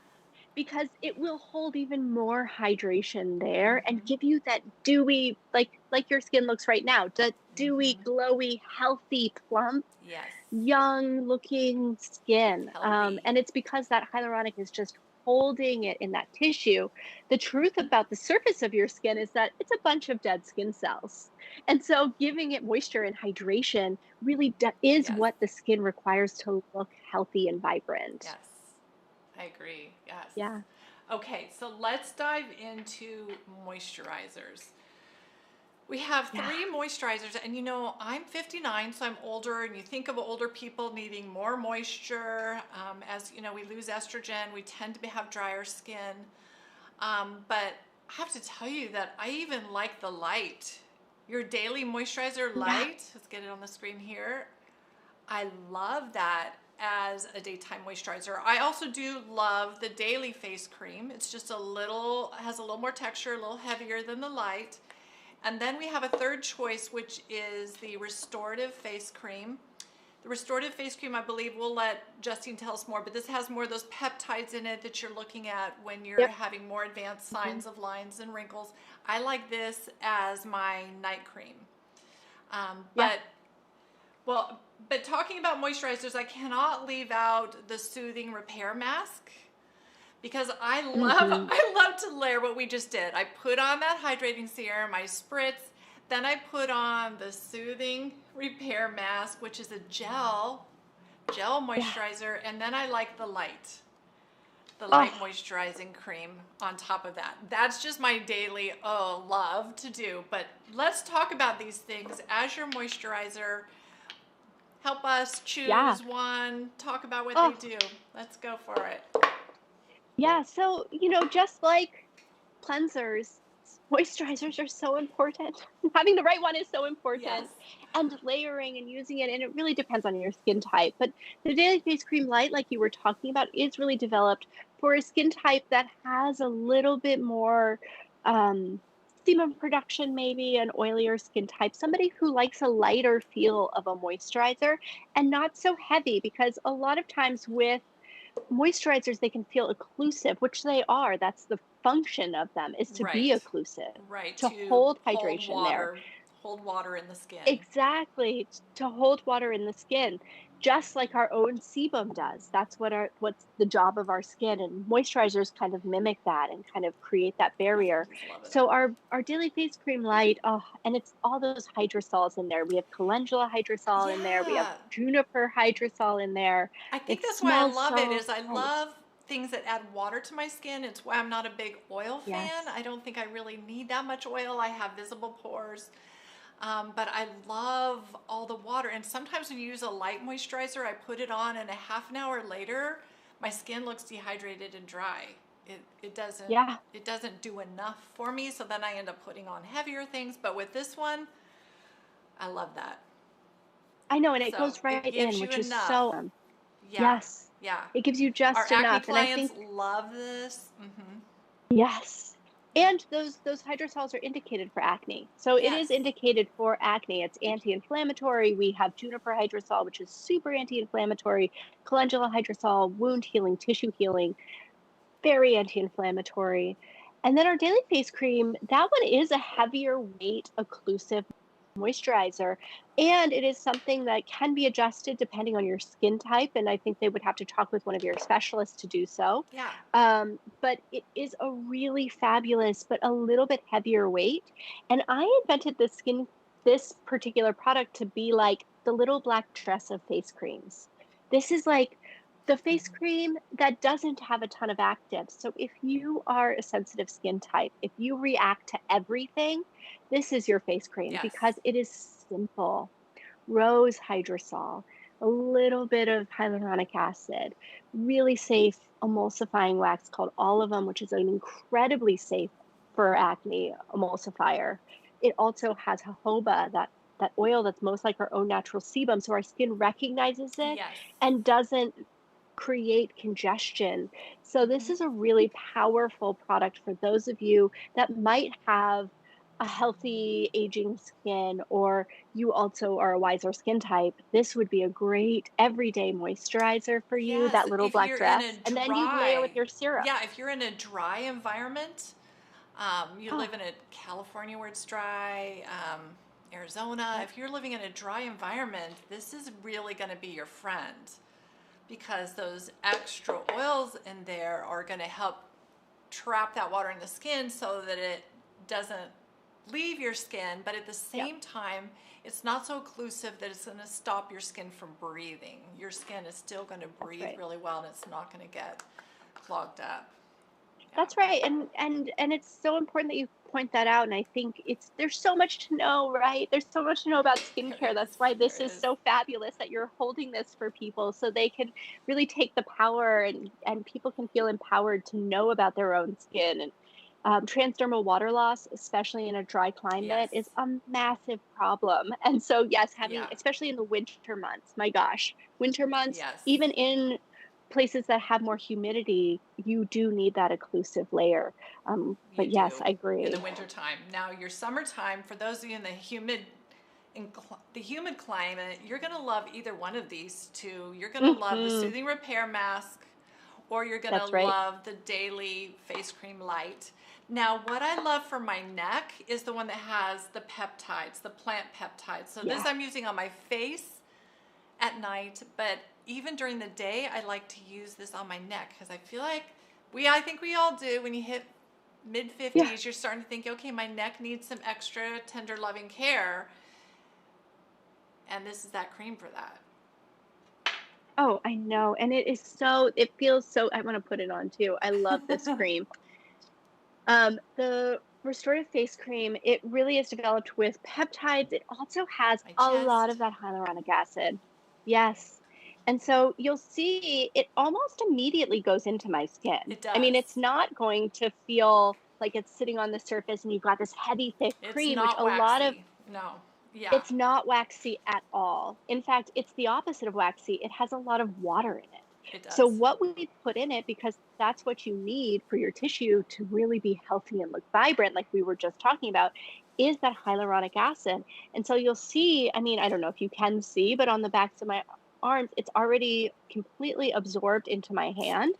Because it will hold even more hydration there and Mm-hmm. give you that dewy, like your skin looks right now, that dewy, Mm-hmm. glowy, healthy, plump, Yes. young looking skin. Healthy. And it's because that hyaluronic is just holding it in that tissue. The truth about the surface of your skin is that it's a bunch of dead skin cells. And so giving it moisture and hydration really is Yes. what the skin requires to look healthy and vibrant. Yes. I agree. Yes. Yeah. Okay, so let's dive into moisturizers. We have Yeah. three moisturizers, and you know, I'm 59, so I'm older, and you think of older people needing more moisture. As you know, we lose estrogen, we tend to have drier skin. But I have to tell you that I even like the light. Your daily moisturizer Yeah. light, let's get it on the screen here. I love that as a daytime moisturizer. I also do love the daily face cream. It's just has a little more texture, a little heavier than the light. And then we have a third choice, which is the restorative face cream. The restorative face cream, I believe, we'll let Justine tell us more, but this has more of those peptides in it that you're looking at when you're Yep. having more advanced Mhm. signs of lines and wrinkles. I like this as my night cream. Yeah. But well, but talking about moisturizers, I cannot leave out the soothing repair mask because Hmm. I love to layer what we just did. I put on that hydrating serum, I spritz, then I put on the soothing repair mask, which is a gel Yeah. moisturizer, and then I like the Oh, light moisturizing cream on top of that. That's just my daily love to do. But let's talk about these things as your moisturizer. Help us yeah. choose one. Talk about what they Oh, do. Let's go for it. yeah. So, just like cleansers, moisturizers are so important. Having the right one is so Yes. important, and layering and using it, and it really depends on your skin type. But the Daily Face Cream Light, like you were talking about, is really developed for a skin type that has a little bit more um, sebum production, maybe an oilier skin type, somebody who likes a lighter feel of a moisturizer and not so heavy, because a lot of times with moisturizers, they can feel occlusive, which they are. That's the function of them, is to be Right. occlusive, Right. to To hold hydration there. hold water in the skin. Exactly, to hold water in the skin, just like our own sebum does. That's what's the job of our skin, and moisturizers kind of mimic that and kind of create that I barrier. just love it. So our daily face cream light, oh, and it's all those hydrosols in there. We have calendula hydrosol in there. We have Yeah. juniper hydrosol in there. I It think that's why I smells love it so is I nice. love things that add water to my skin. It's why I'm not a big oil fan. Yes. I don't think I really need that much oil. I have visible pores. But I love all the water. And sometimes when you use a light moisturizer, I put it on and a half an hour later, my skin looks dehydrated and dry. It doesn't Yeah. it doesn't do enough for me. So then I end up putting on heavier things. But with this one, I love that. I know, and it So goes it right gives in, you which is enough. so Yeah. yes. Yeah. It gives you Our just acne enough, and I clients think love this. yes. And those hydrosols are indicated for acne. So it is Yes. indicated for acne. It's anti-inflammatory. We have juniper hydrosol, which is super anti-inflammatory, calendula hydrosol, wound healing, tissue healing, very anti-inflammatory. And then our daily face cream, that one is a heavier weight occlusive moisturizer. And it is something that can be adjusted depending on your skin type. And I think they would have to talk with one of your specialists to do so. Yeah. But it is a really fabulous, but a little bit heavier weight. And I invented this particular product to be like the little black dress of face creams. This is like the face cream that doesn't have a ton of actives. So if you are a sensitive skin type, if you react to everything, this is your face cream Yes. because it is simple. Rose hydrosol, a little bit of hyaluronic acid, really safe emulsifying wax called All of Them, which is an incredibly safe for acne emulsifier. It also has jojoba, that oil that's most like our own natural sebum, so our skin recognizes it Yes. and doesn't create congestion. So this is a really powerful product for those of you that might have a healthy aging skin, or you also are a wiser skin type. This would be a great everyday moisturizer for you, Yes, that little if black you're in a dress. And then you'd layer with dry, your serum. yeah, if you're in a dry environment, you Oh, live in a California where it's dry, Arizona, yep. if you're living in a dry environment, this is really going to be your friend because those extra oils in there are going to help trap that water in the skin so that it doesn't leave your skin, but at the Yep. same time, it's not so occlusive that it's going to stop your skin from breathing. Your skin is still going to That's breathe right. really well and it's not going to get clogged up. Yeah. That's right, and it's so important that you point that out, and I think it's there's so much to know, right? There's so much to know about There skincare. is. That's why There this is is. so fabulous that you're holding this for people so they can really take the power, and people can feel empowered to know about their own skin. And transdermal water loss, especially in a dry Yes. climate, is a massive problem. And so, yes, having, Yeah. especially in the winter months, my gosh, winter months, Yes. even in places that have more humidity, you do need that occlusive layer. You But yes, do I in the agree. wintertime. Now, your summertime, for those of you in the humid climate, you're going to love either one of these two. You're going to love the Hmm. soothing repair mask or you're gonna That's right. love the Daily Face Cream Light. Now, what I love for my neck is the one that has the peptides, the plant peptides. So this Yeah. I'm using on my face at night, but even during the day, I like to use this on my neck because I feel like I think we all do. When you hit mid Yeah. 50s, you're starting to think, okay, my neck needs some extra tender loving care. And this is that cream for that. Oh, I know. And it feels so, I want to put it on too. I love this cream. The restorative face cream, it really is developed with peptides. It also has My a lot of chest, that hyaluronic acid. Yes. And so you'll see it almost immediately goes into my skin. it I mean, does. it's not going to feel like it's sitting on the surface and you've got this heavy, thick It's cream, which not a lot of waxy. No. Yeah, it's not waxy at all. In fact, it's the opposite of waxy. It has a lot of water in it. it So does. what we put in it, because that's what you need for your tissue to really be healthy and look vibrant, like we were just talking about, is that hyaluronic acid. And so you'll see, I mean, I don't know if you can see, but on the backs of my arms, it's already completely absorbed into my hand.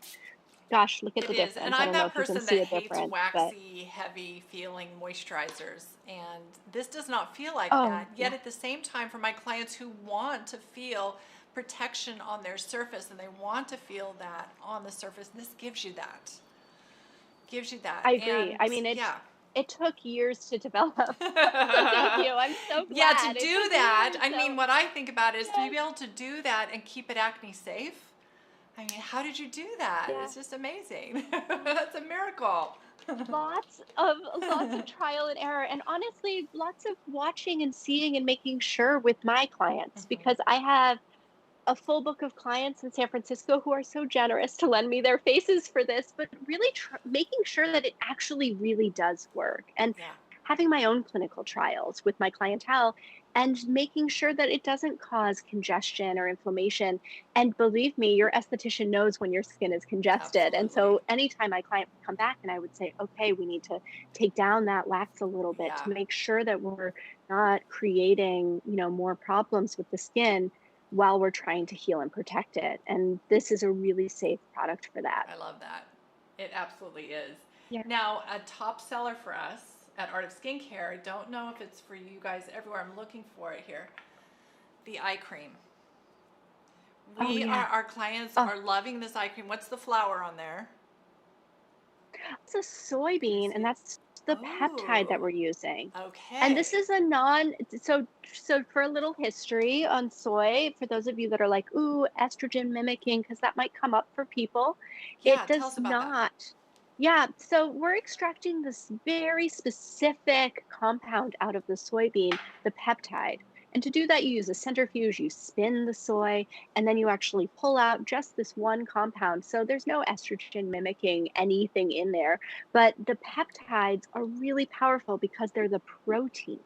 Gosh, look at It the is. And difference. I I'm don't know that if you can person see that a hates difference, but waxy, heavy feeling moisturizers. And this does not feel like oh, that. Yet yeah. at the same time, for my clients who want to feel protection on their surface and they want to feel that on the surface, this gives you that. Gives you that. I agree. And I mean, yeah. it took years to develop. So thank you. I'm so Yeah, to glad. It do took that, years. I So mean, what I think about is to yes, be able to do that and keep it acne safe. I mean, how did you do that? yeah. It's just amazing. That's a miracle. Lots of trial and error, and honestly, lots of watching and seeing and making sure with my clients, because I have a full book of clients in San Francisco who are so generous to lend me their faces for this, but really making sure that it actually really does work, and Yeah. having my own clinical trials with my clientele and making sure that it doesn't cause congestion or inflammation. And believe me, your esthetician knows when your skin is congested. And Absolutely. so anytime my client would come back and I would say, okay, we need to take down that wax a little bit Yeah, to make sure that we're not creating, more problems with the skin while we're trying to heal and protect it. And this is a really safe product for that. I love that. It absolutely is. Yeah. Now, a top seller for us at Art of Skincare, I don't know if it's for you guys everywhere. I'm looking for it here. The eye cream. Oh, yeah. Our clients Oh, are loving this eye cream. What's the flower on there? it's a Can you soybean, and see? that's the peptide that Oh, we're using. And this okay. is a non so for a little history on soy, for those of you that are like, ooh, estrogen mimicking, because that might come up for people, it Yeah, tell does us about that. not. Yeah, so we're extracting this very specific compound out of the soybean, the peptide. And to do that, you use a centrifuge, you spin the soy, and then you actually pull out just this one compound. So there's no estrogen mimicking anything in there, but the peptides are really powerful because they're the protein.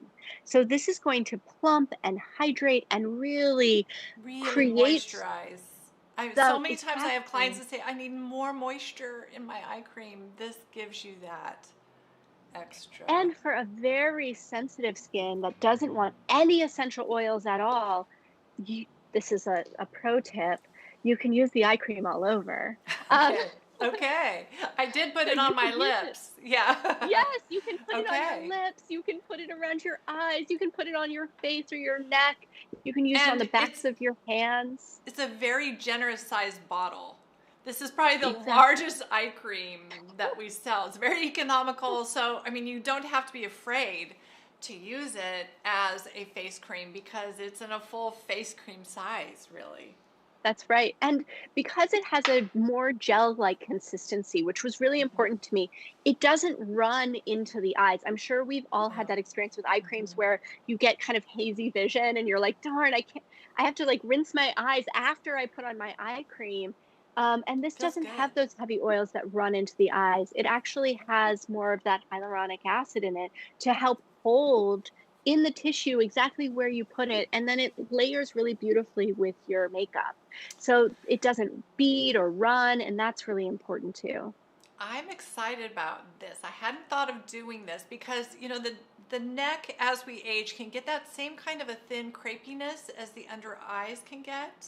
So this is going to plump and hydrate and really Really create moisturize. So the many times I have clients exactly. that say, I need more moisture in my eye cream. This gives you that extra. And for a very sensitive skin that doesn't want any essential oils at all, you, this is a pro tip. You can use the eye cream all over. Um, Okay. Okay. I did put so it you on can my use it. lips. Yeah. Yes, you can put it on your Okay. lips, you can put it around your eyes, you can put it on your face or your neck, you can use it on And the backs of your hands. it's a very generous sized bottle. This is probably the Exactly. largest eye cream that we sell. It's very economical. So, I mean, you don't have to be afraid to use it as a face cream because it's in a full face cream size, really. That's right. And because it has a more gel-like consistency, which was really important to me, it doesn't run into the eyes. I'm sure we've all had Oh. that experience with eye creams Mhm. where you get kind of hazy vision and you're like, darn, I have to like rinse my eyes after I put on my eye cream. And this Feels doesn't good. have those heavy oils that run into the eyes. It actually has more of that hyaluronic acid in it to help hold in the tissue exactly where you put it. And then it layers really beautifully with your makeup. So it doesn't bead or run, and that's really important too. I'm excited about this. I hadn't thought of doing this because, the neck as we age can get that same kind of a thin crepiness as the under eyes can get.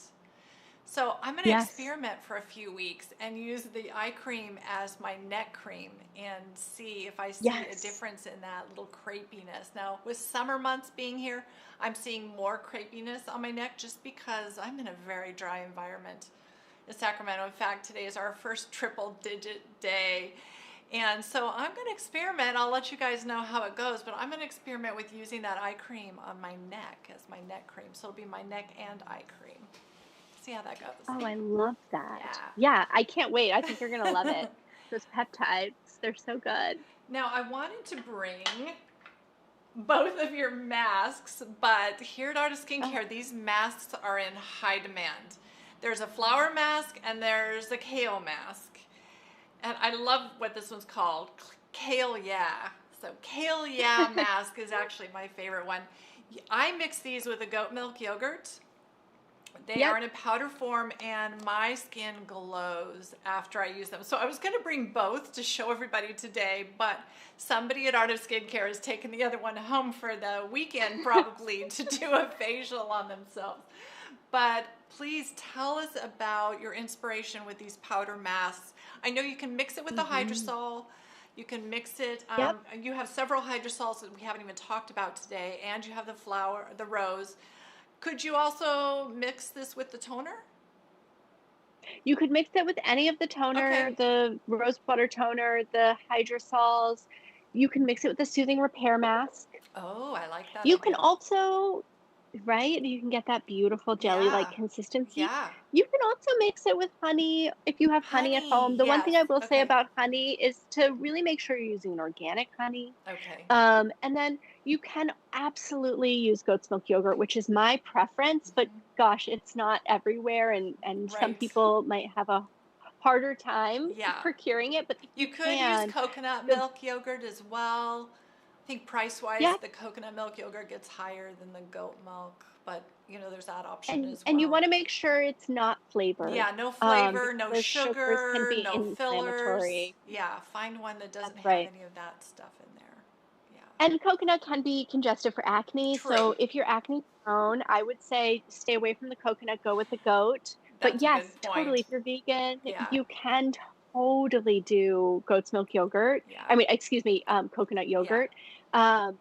So I'm going to Yes. experiment for a few weeks and use the eye cream as my neck cream and see if I see a Yes. difference in that little crepiness. Now, with summer months being here, I'm seeing more crepiness on my neck just because I'm in a very dry environment in Sacramento. In fact, today is our first triple digit day. And so I'm going to experiment. I'll let you guys know how it goes, but I'm going to experiment with using that eye cream on my neck as my neck cream. So it'll be my neck and eye cream. See how that Oh, goes. I love that. Yeah. Yeah, I can't wait. I think you're gonna love it. Those peptides, they're so good. Now, I wanted to bring both of your masks, but here at Artist Oh, Skincare, these masks are in high demand. There's a flower mask and there's a kale mask. And I love what this one's called, Kale Yeah. So Kale Yeah mask is actually my favorite one. I mix these with a goat milk yogurt. They are yep. in a powder form and my skin glows after I use them. So I was going to bring both to show everybody today, but somebody at Art of Skincare has taken the other one home for the weekend probably to do a facial on themselves. But please tell us about your inspiration with these powder masks. I know you can mix it with the Hmm. hydrosol. You can mix it. Yep. You have several hydrosols that we haven't even talked about today, and you have the flower, the rose. Could you also mix this with the toner? You could mix it with any of the toner, Okay. the rose butter toner, the hydrosols. You can mix it with the soothing repair mask. Oh, I like that You can idea. also, right? You can get that beautiful jelly-like Yeah. consistency. Yeah. You can also mix it with honey if you have honey at Honey, home. The one yes. thing I will say Okay. about honey is to really make sure you're using an organic honey. Okay. And then you can absolutely use goat's milk yogurt, which is my preference, but Hmm. gosh, it's not everywhere, and some Right. people might have a harder time Yeah. procuring it. But if You you could use can, coconut the milk yogurt as well. I think price-wise, yeah, the coconut milk yogurt gets higher than the goat milk, but there's that option and as and you well. want to make sure it's not flavored, Yeah, no flavor, because no those sugars can sugar, be no fillers. inflammatory. Yeah, find one that doesn't That's have right. any of that stuff in there. Yeah. And coconut can be congestive for acne. True. So if you're acne prone, I would say stay away from the coconut, go with the goat. But That's a yes, good totally. point. If you're vegan, Yeah. you can totally do goat's milk yogurt. Yeah. I mean, excuse me, coconut Yeah. yogurt. Um,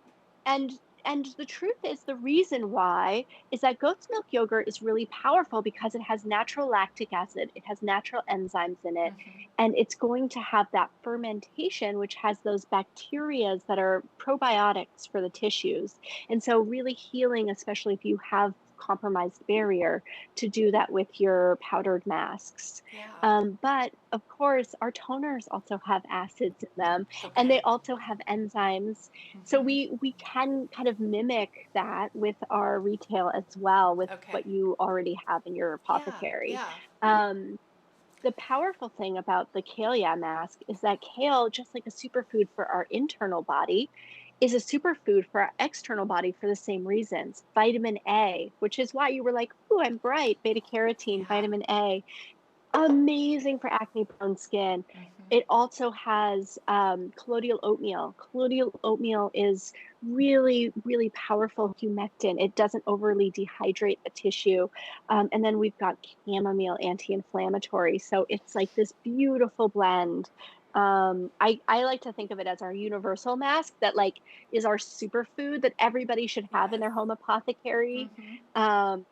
and and the truth is, the reason why is that goat's milk yogurt is really powerful because it has natural lactic acid, it has natural enzymes in it, Hmm. and it's going to have that fermentation, which has those bacterias that are probiotics for the tissues. And so, really healing, especially if you have compromised barrier, to do that with your powdered masks. Yeah. But of course, our toners also have acids in them, and they Okay. also have enzymes. So Hmm. we can kind of mimic that with our retail as well, with Okay. what you already have in your Yeah. apothecary. Yeah. Um, the powerful thing about the Kale mask is that kale, just like a superfood for our internal body, is a superfood for our external body for the same reasons. Vitamin A, which is why you were like, "Ooh, I'm bright." Beta carotene, Yeah. vitamin A, amazing for acne prone skin. Hmm. It also has colloidal oatmeal. Colloidal oatmeal is really, really powerful humectant. It doesn't overly dehydrate the tissue. And then we've got chamomile anti inflammatory. So it's like this beautiful blend. I like to think of it as our universal mask that like is our superfood that everybody should have in Yes. their home apothecary. Hmm. Um,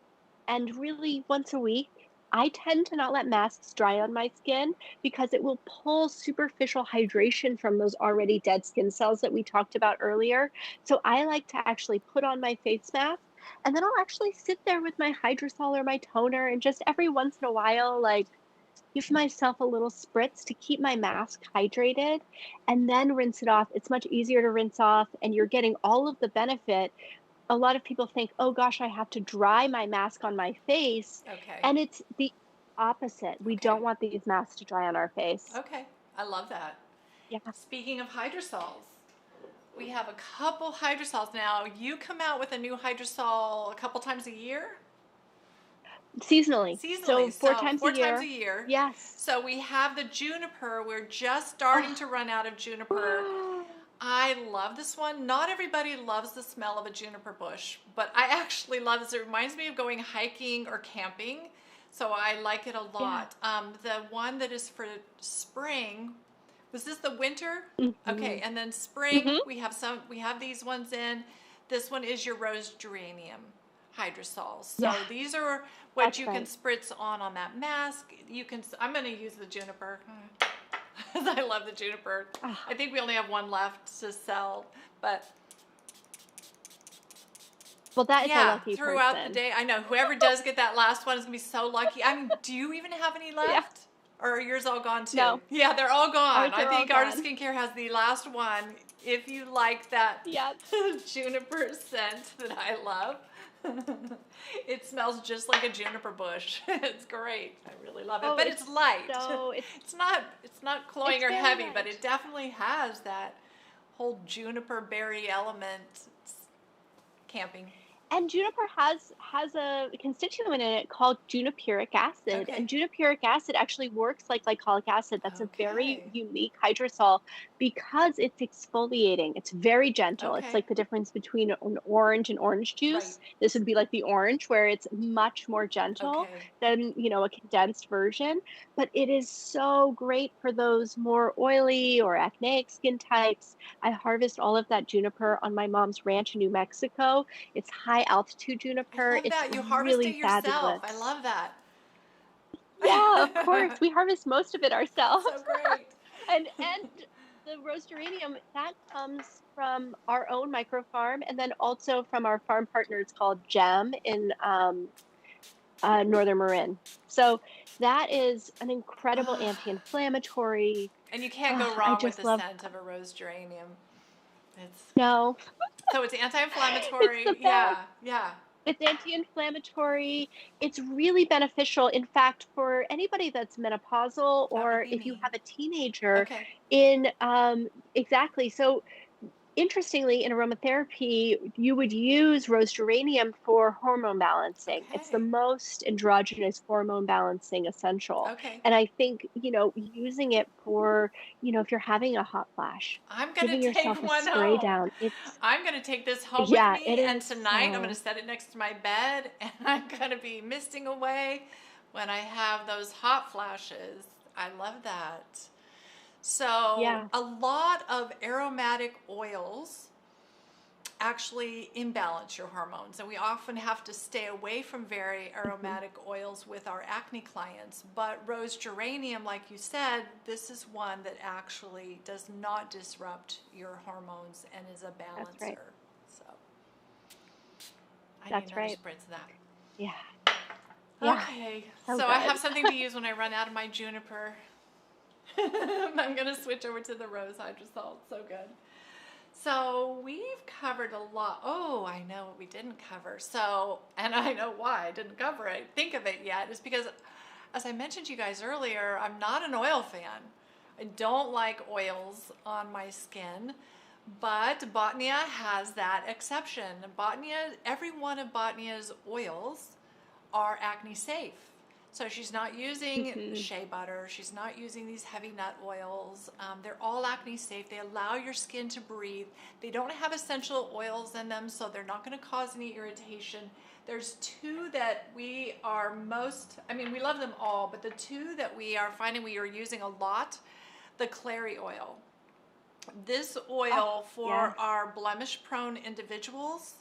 and really, once a week, I tend to not let masks dry on my skin because it will pull superficial hydration from those already dead skin cells that we talked about earlier. So I like to actually put on my face mask and then I'll actually sit there with my hydrosol or my toner and just every once in a while, like give myself a little spritz to keep my mask hydrated and then rinse it off. It's much easier to rinse off and you're getting all of the benefit. A lot of people think, "Oh gosh, I have to dry my mask on my face." Okay. And it's the opposite. We Okay. don't want these masks to dry on our face. Okay. I love that. Yeah. Speaking of hydrosols, we have a couple hydrosols now. You come out with a new hydrosol a couple times a year? Seasonally. Seasonally, So 4 so times a 4 times a year. year. Yes. So we have the juniper. We're just starting to run out of juniper. Oh. I love this one. Not everybody loves the smell of a juniper bush, but I actually love this. It reminds me of going hiking or camping. So I like it a Yeah. lot. The one that is for spring, was this the winter? Hmm. Okay, and then spring, Hmm. we have these ones in. This one is your rose geranium hydrosols. Yeah, So these are what that's you can right. spritz on that mask. You can, I'm going to use the juniper. I love the juniper. I Ah, think we only have one left to sell, but well, that is a yeah, lucky throughout the person. day, I know whoever does get that last one is gonna be so lucky. I mean, do you even have any Yeah. left? Or are yours all gone too? No, Yeah, they're all gone. ours I are all think Artist gone. Skincare has the last one. If you like that Yeah. juniper scent that I love, it smells just like a juniper bush. It's great. I really love it, Oh, but it's light. it's It's not cloying it's or very heavy, but light. it definitely has that whole juniper berry element. It's camping. And juniper has a constituent in it called juniperic acid, and Okay. juniperic acid actually works like glycolic acid. That's a very Okay. unique hydrosol because it's exfoliating. It's very gentle. It's Okay. like the difference between an orange and orange Right. juice. This would be like the orange, where it's much more gentle Okay. than, a condensed version. But it is so great for those more oily or acneic skin types. I harvest all of that juniper on my mom's ranch in New Mexico. It's high altitude I juniper. love It's that. You harvest really it yourself. I fabulous. love that. Yeah, of course. We harvest most of it ourselves. So great. And the rose geranium that comes from our own micro farm, and then also from our farm partners called Gem in Northern Marin. So that is an incredible anti-inflammatory. And you can't go I wrong with just the love. scent of a rose geranium. It's No, so it's it's the anti-inflammatory. best. Yeah, yeah. It's anti-inflammatory. It's really beneficial. In fact, for anybody that's menopausal, That would or be if you me. have a teenager Okay. in exactly. So interestingly, in aromatherapy, you would use rose geranium for hormone balancing. It's the Okay. most androgynous hormone balancing essential. Okay. And I think, using it for, if you're having a hot flash, I'm gonna giving take yourself a one spray home. down, it's, I'm gonna take this home with yeah, it me, and is tonight I'm gonna so, set it next to my bed, and I'm gonna be misting away when I have those hot flashes. I love that. So yeah. a lot of aromatic oils actually imbalance your hormones, and we often have to stay away from very Mhm. aromatic oils with our acne clients. But rose geranium, like you said, this is one that actually does not disrupt your hormones and is a That's right. balancer. So I need That's another right. spritz of that. Yeah. Yeah. Okay, So so I good. have something to use when I run out of my juniper. I'm gonna switch over to the rose hydrosol. So good. So we've covered a lot. Oh, I know what we didn't cover. So, and I know why I didn't cover it, think of it yet, is because, as I mentioned to you guys earlier, I'm not an oil fan. I don't like oils on my skin, but Botnia has that exception. Botnia, every one of Botnia's oils are acne safe. So she's not using Mhm. shea butter. She's not using these heavy nut oils. They're all acne safe. They allow your skin to breathe. They don't have essential oils in them, so they're not going to cause any irritation. There's two that we are most, I mean, we love them all, but the two that we are finding we are using a lot, the clary oil. This Oh, oil for yes. our blemish prone individuals,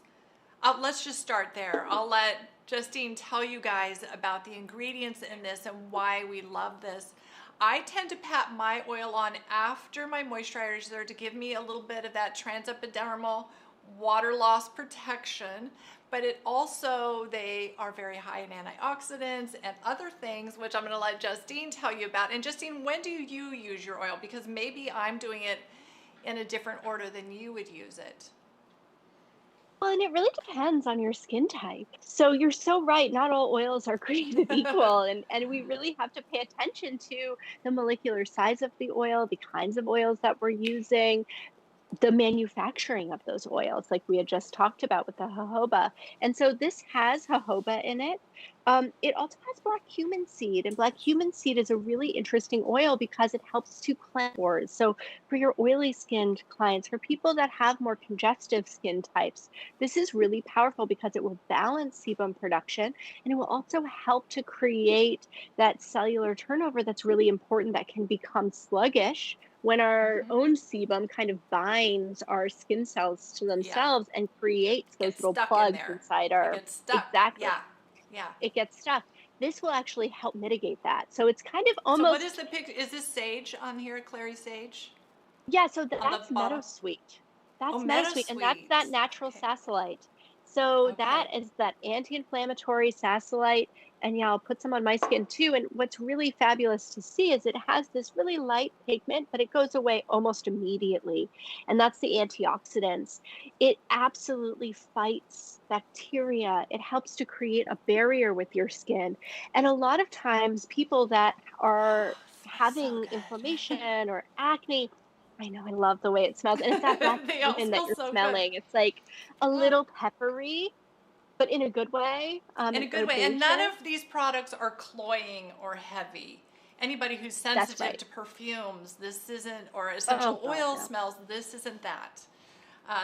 let's just start there. I'll let Justine tell you guys about the ingredients in this and why we love this. I tend to pat my oil on after my moisturizer to give me a little bit of that transepidermal water loss protection, but it also, they are very high in antioxidants and other things, which I'm going to let Justine tell you about. And Justine, when do you use your oil? Because maybe I'm doing it in a different order than you would use it. Well, and it really depends on your skin type. So you're so right. Not all oils are created equal. And we really have to pay attention to the molecular size of the oil, the kinds of oils that we're using. the manufacturing of those oils, like we had just talked about with the jojoba. And so this has jojoba in it. It also has black cumin seed, and black cumin seed is a really interesting oil because it helps to cleanse pores. So for your oily skinned clients, for people that have more congestive skin types, this is really powerful because it will balance sebum production and it will also help to create that cellular turnover that's really important that can become sluggish when our Hmm. own sebum kind of binds our skin cells to Yeah, themselves and creates those gets little stuck in plugs there. inside It our gets stuck. exactly, Yeah, yeah. it gets stuck. This will actually help mitigate that. So it's kind of So what is almost, the pic? Is this sage on here, clary sage, yeah, so on the that's bottom? meadowsweet. Oh, That's meadowsweet, and that's meadowsweet. that natural Okay, sasolite. So that okay. is that anti-inflammatory sasolite, and yeah, I'll put some on my skin too. And what's really fabulous to see is it has this really light pigment, but it goes away almost immediately. And that's the antioxidants. It absolutely fights bacteria. It helps to create a barrier with your skin. And a lot of times people that are Smells so having good. inflammation or acne, I know, I love the way it smells, and it's that black They all cumin that smell you're so good. smelling. It's like a Ah, little peppery, but in a good way, in a and good way. And none herbaceous. of these products are cloying or heavy. Anybody who's That's sensitive right. to perfumes, this isn't, or Oh essential god, oil no. smells, this isn't that.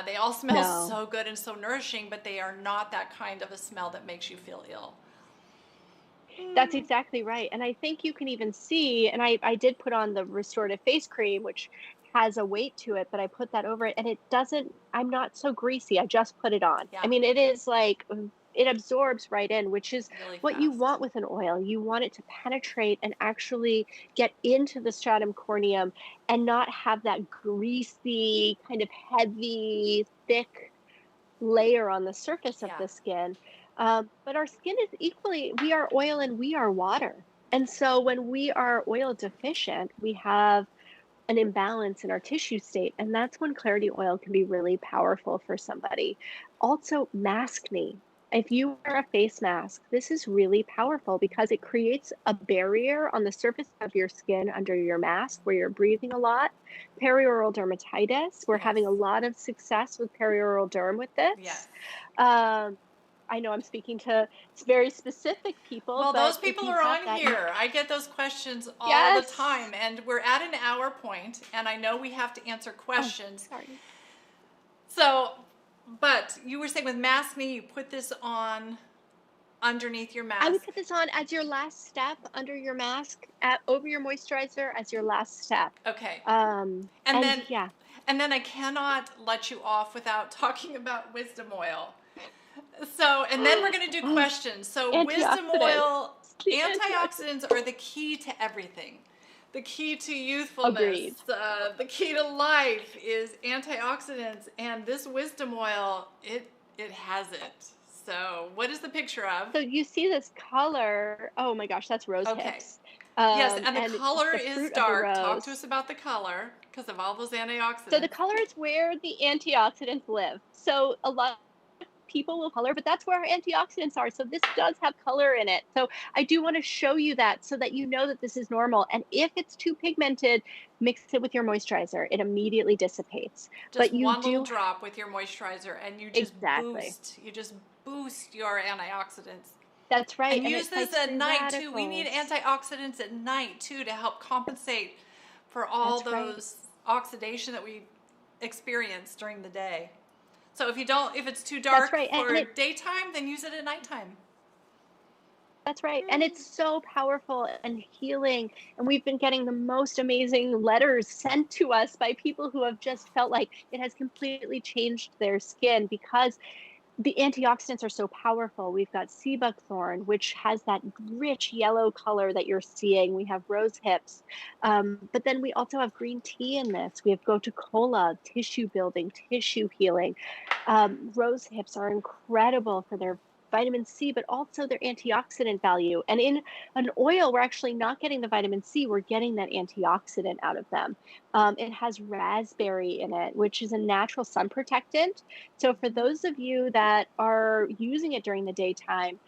They all smell No. so good and so nourishing, but they are not that kind of a smell that makes you feel ill. That's Mm, exactly right, and I think you can even see, and I did put on the restorative face cream, which has a weight to it, but I put that over it, and it doesn't, I'm not so greasy, I just put it on. I yeah, mean, it is like, it absorbs right in, which is really what you fast. want with an oil. You want it to penetrate and actually get into the stratum corneum and not have that greasy, kind of heavy, thick layer on the surface of Yeah, the skin. But our skin is equally, we are oil and we are water. And so when we are oil deficient, we have an imbalance in our tissue state. And that's when clarity oil can be really powerful for somebody. Also, mask me. If you wear a face mask, this is really powerful because it creates a barrier on the surface of your skin under your mask where you're breathing a lot. Perioral dermatitis, we're yes, having a lot of success with perioral derm with yes. this. Um, I know I'm speaking to very specific people, Well, but those if people you are have on that, you, here. I get those questions all the yes. time, and we're at an hour point, and I know we have to answer Oh, questions. sorry. So, but you were saying with mask me, you put this on underneath your I would mask. put this on as your last step under your mask, at, over your moisturizer as your last step. Okay. And And then yeah. and then I cannot let you off without talking about wisdom oil. So, and then we're going to do Oh, questions. So, wisdom antioxidants. oil, The antioxidants. antioxidants are the key to everything. The key to youthfulness, Agreed. the key to life is antioxidants, and this wisdom oil, it has it. So, what is the picture of? So you see this color. Oh my gosh, that's rose Okay. hips. Yes, and the And it's color the is fruit of the dark. Talk to rose. us about the color because of all those So the antioxidants. color is where the antioxidants live. So a lot of people will color, but that's where our antioxidants are. So this does have color in it. So I do want to show you that so that you know that this is normal. And if it's too pigmented, mix it with your moisturizer. It immediately dissipates. Just But you one little do drop with your moisturizer, and exactly. you just boost your antioxidants. That's right. And And use it this fights at free night too. We need radicals. antioxidants at night too to help compensate for all That's right. those oxidation that we experience during the day. So if you don't, if it's too That's dark right. And for it daytime, then use it at nighttime. That's right. And it's so powerful and healing. And we've been getting the most amazing letters sent to us by people who have just felt like it has completely changed their skin because the antioxidants are so powerful. We've got sea buckthorn, which has that rich yellow color that you're seeing. We have rose hips. But then we also have green tea in this. We have gotu kola, tissue building, tissue healing. Rose hips are incredible for their vitamin C, but also their antioxidant value. And in an oil, we're actually not getting the vitamin C, we're getting that antioxidant out of them. It has raspberry in it, which is a natural sun protectant. So for those of you that are using it during the daytime,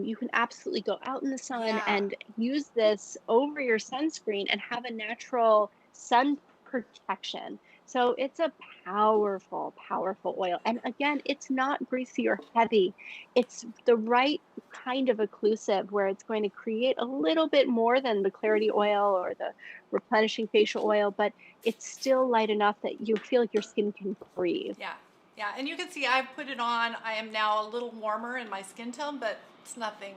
you can absolutely go out in the sun Yeah. and use this over your sunscreen and have a natural sun protection. So it's a powerful, powerful oil. And again, it's not greasy or heavy. It's the right kind of occlusive where it's going to create a little bit more than the clarity oil or the replenishing facial oil, but it's still light enough that you feel like your skin can breathe. Yeah, yeah, and you can see I've put it on. I am now a little warmer in my skin tone, but it's nothing,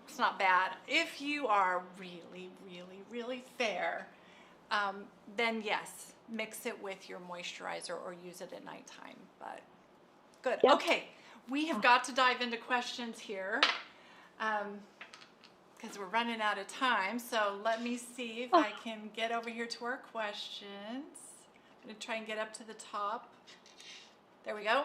it's not bad. If you are really, really, really fair, then yes, mix it with your moisturizer or use it at nighttime. But good. Yep. Okay, we have Oh, got to dive into questions here because we're running out of time. So let me see if oh, I can get over here to our questions. I'm going to try and get up to the top. There we go.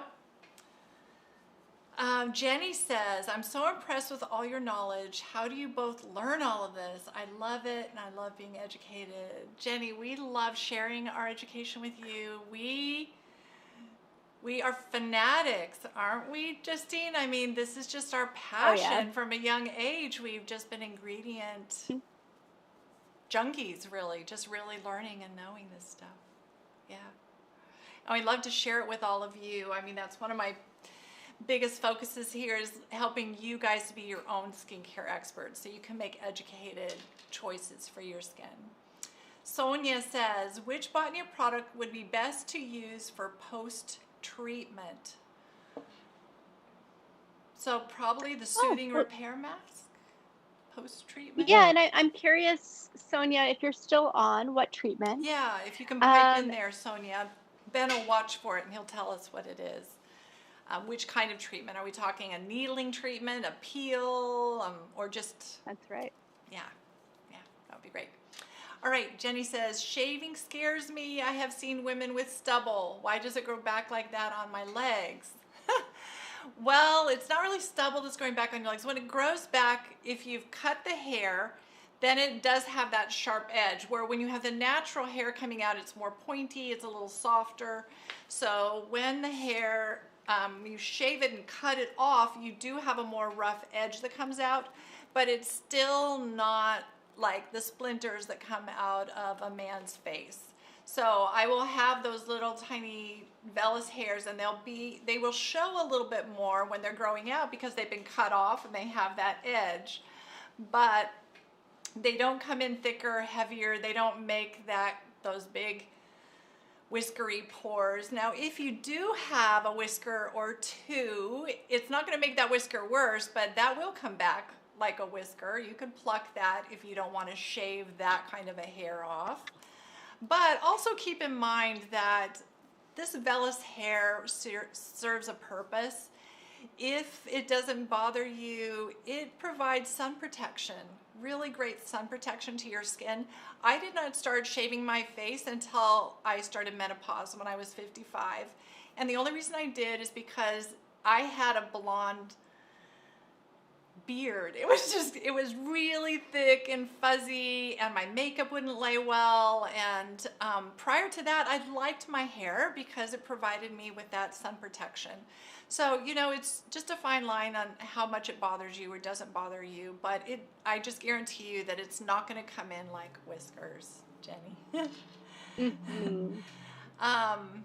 Jenny says, I'm so impressed with all your knowledge. How do you both learn all of this? I love it and I love being educated. Jenny, we love sharing our education with you. We are fanatics, aren't we, Justine? I mean, this is just our oh yeah. passion from a young age. We've just been ingredient junkies, really, just really learning and knowing this stuff. Yeah. And we love to share it with all of you. I mean, that's one of my biggest focuses here is helping you guys to be your own skincare experts so you can make educated choices for your skin. Sonia says, which Botnia product would be best to use for post-treatment? So probably the Oh, soothing well, repair mask post-treatment. yeah, and I'm curious, Sonia, if you're still on, what treatment? Yeah, if you can pipe in Um, there, Sonia. Ben will watch for it and he'll tell us what it is. Which kind of treatment? Are we talking a needling treatment, a peel, or just, that's right. yeah, yeah, that would be great. All right, Jenny says, shaving scares me. I have seen women with stubble. Why does it grow back like that on my legs? Well, it's not really stubble that's growing back on your legs. When it grows back, if you've cut the hair, then it does have that sharp edge, where when you have the natural hair coming out, it's more pointy, it's a little softer. So when the hair, you shave it and cut it off, you do have a more rough edge that comes out, but it's still not like the splinters that come out of a man's face. So I will have those little tiny vellus hairs and they will show a little bit more when they're growing out because they've been cut off and they have that edge. But they don't come in thicker, heavier. They don't make those big whiskery pores. Now, if you do have a whisker or two, it's not going to make that whisker worse, but that will come back like a whisker. You can pluck that if you don't want to shave that kind of a hair off. But also keep in mind that this vellus hair serves a purpose. If it doesn't bother you, it provides sun protection, really great sun protection to your skin. I did not start shaving my face until I started menopause when I was 55. And the only reason I did is because I had a blonde beard. It was really thick and fuzzy and my makeup wouldn't lay well. And prior to that, I liked my hair because it provided me with that sun protection. So, you know, it's just a fine line on how much it bothers you or doesn't bother you, but I just guarantee you that it's not going to come in like whiskers, Jenny. Hmm. um,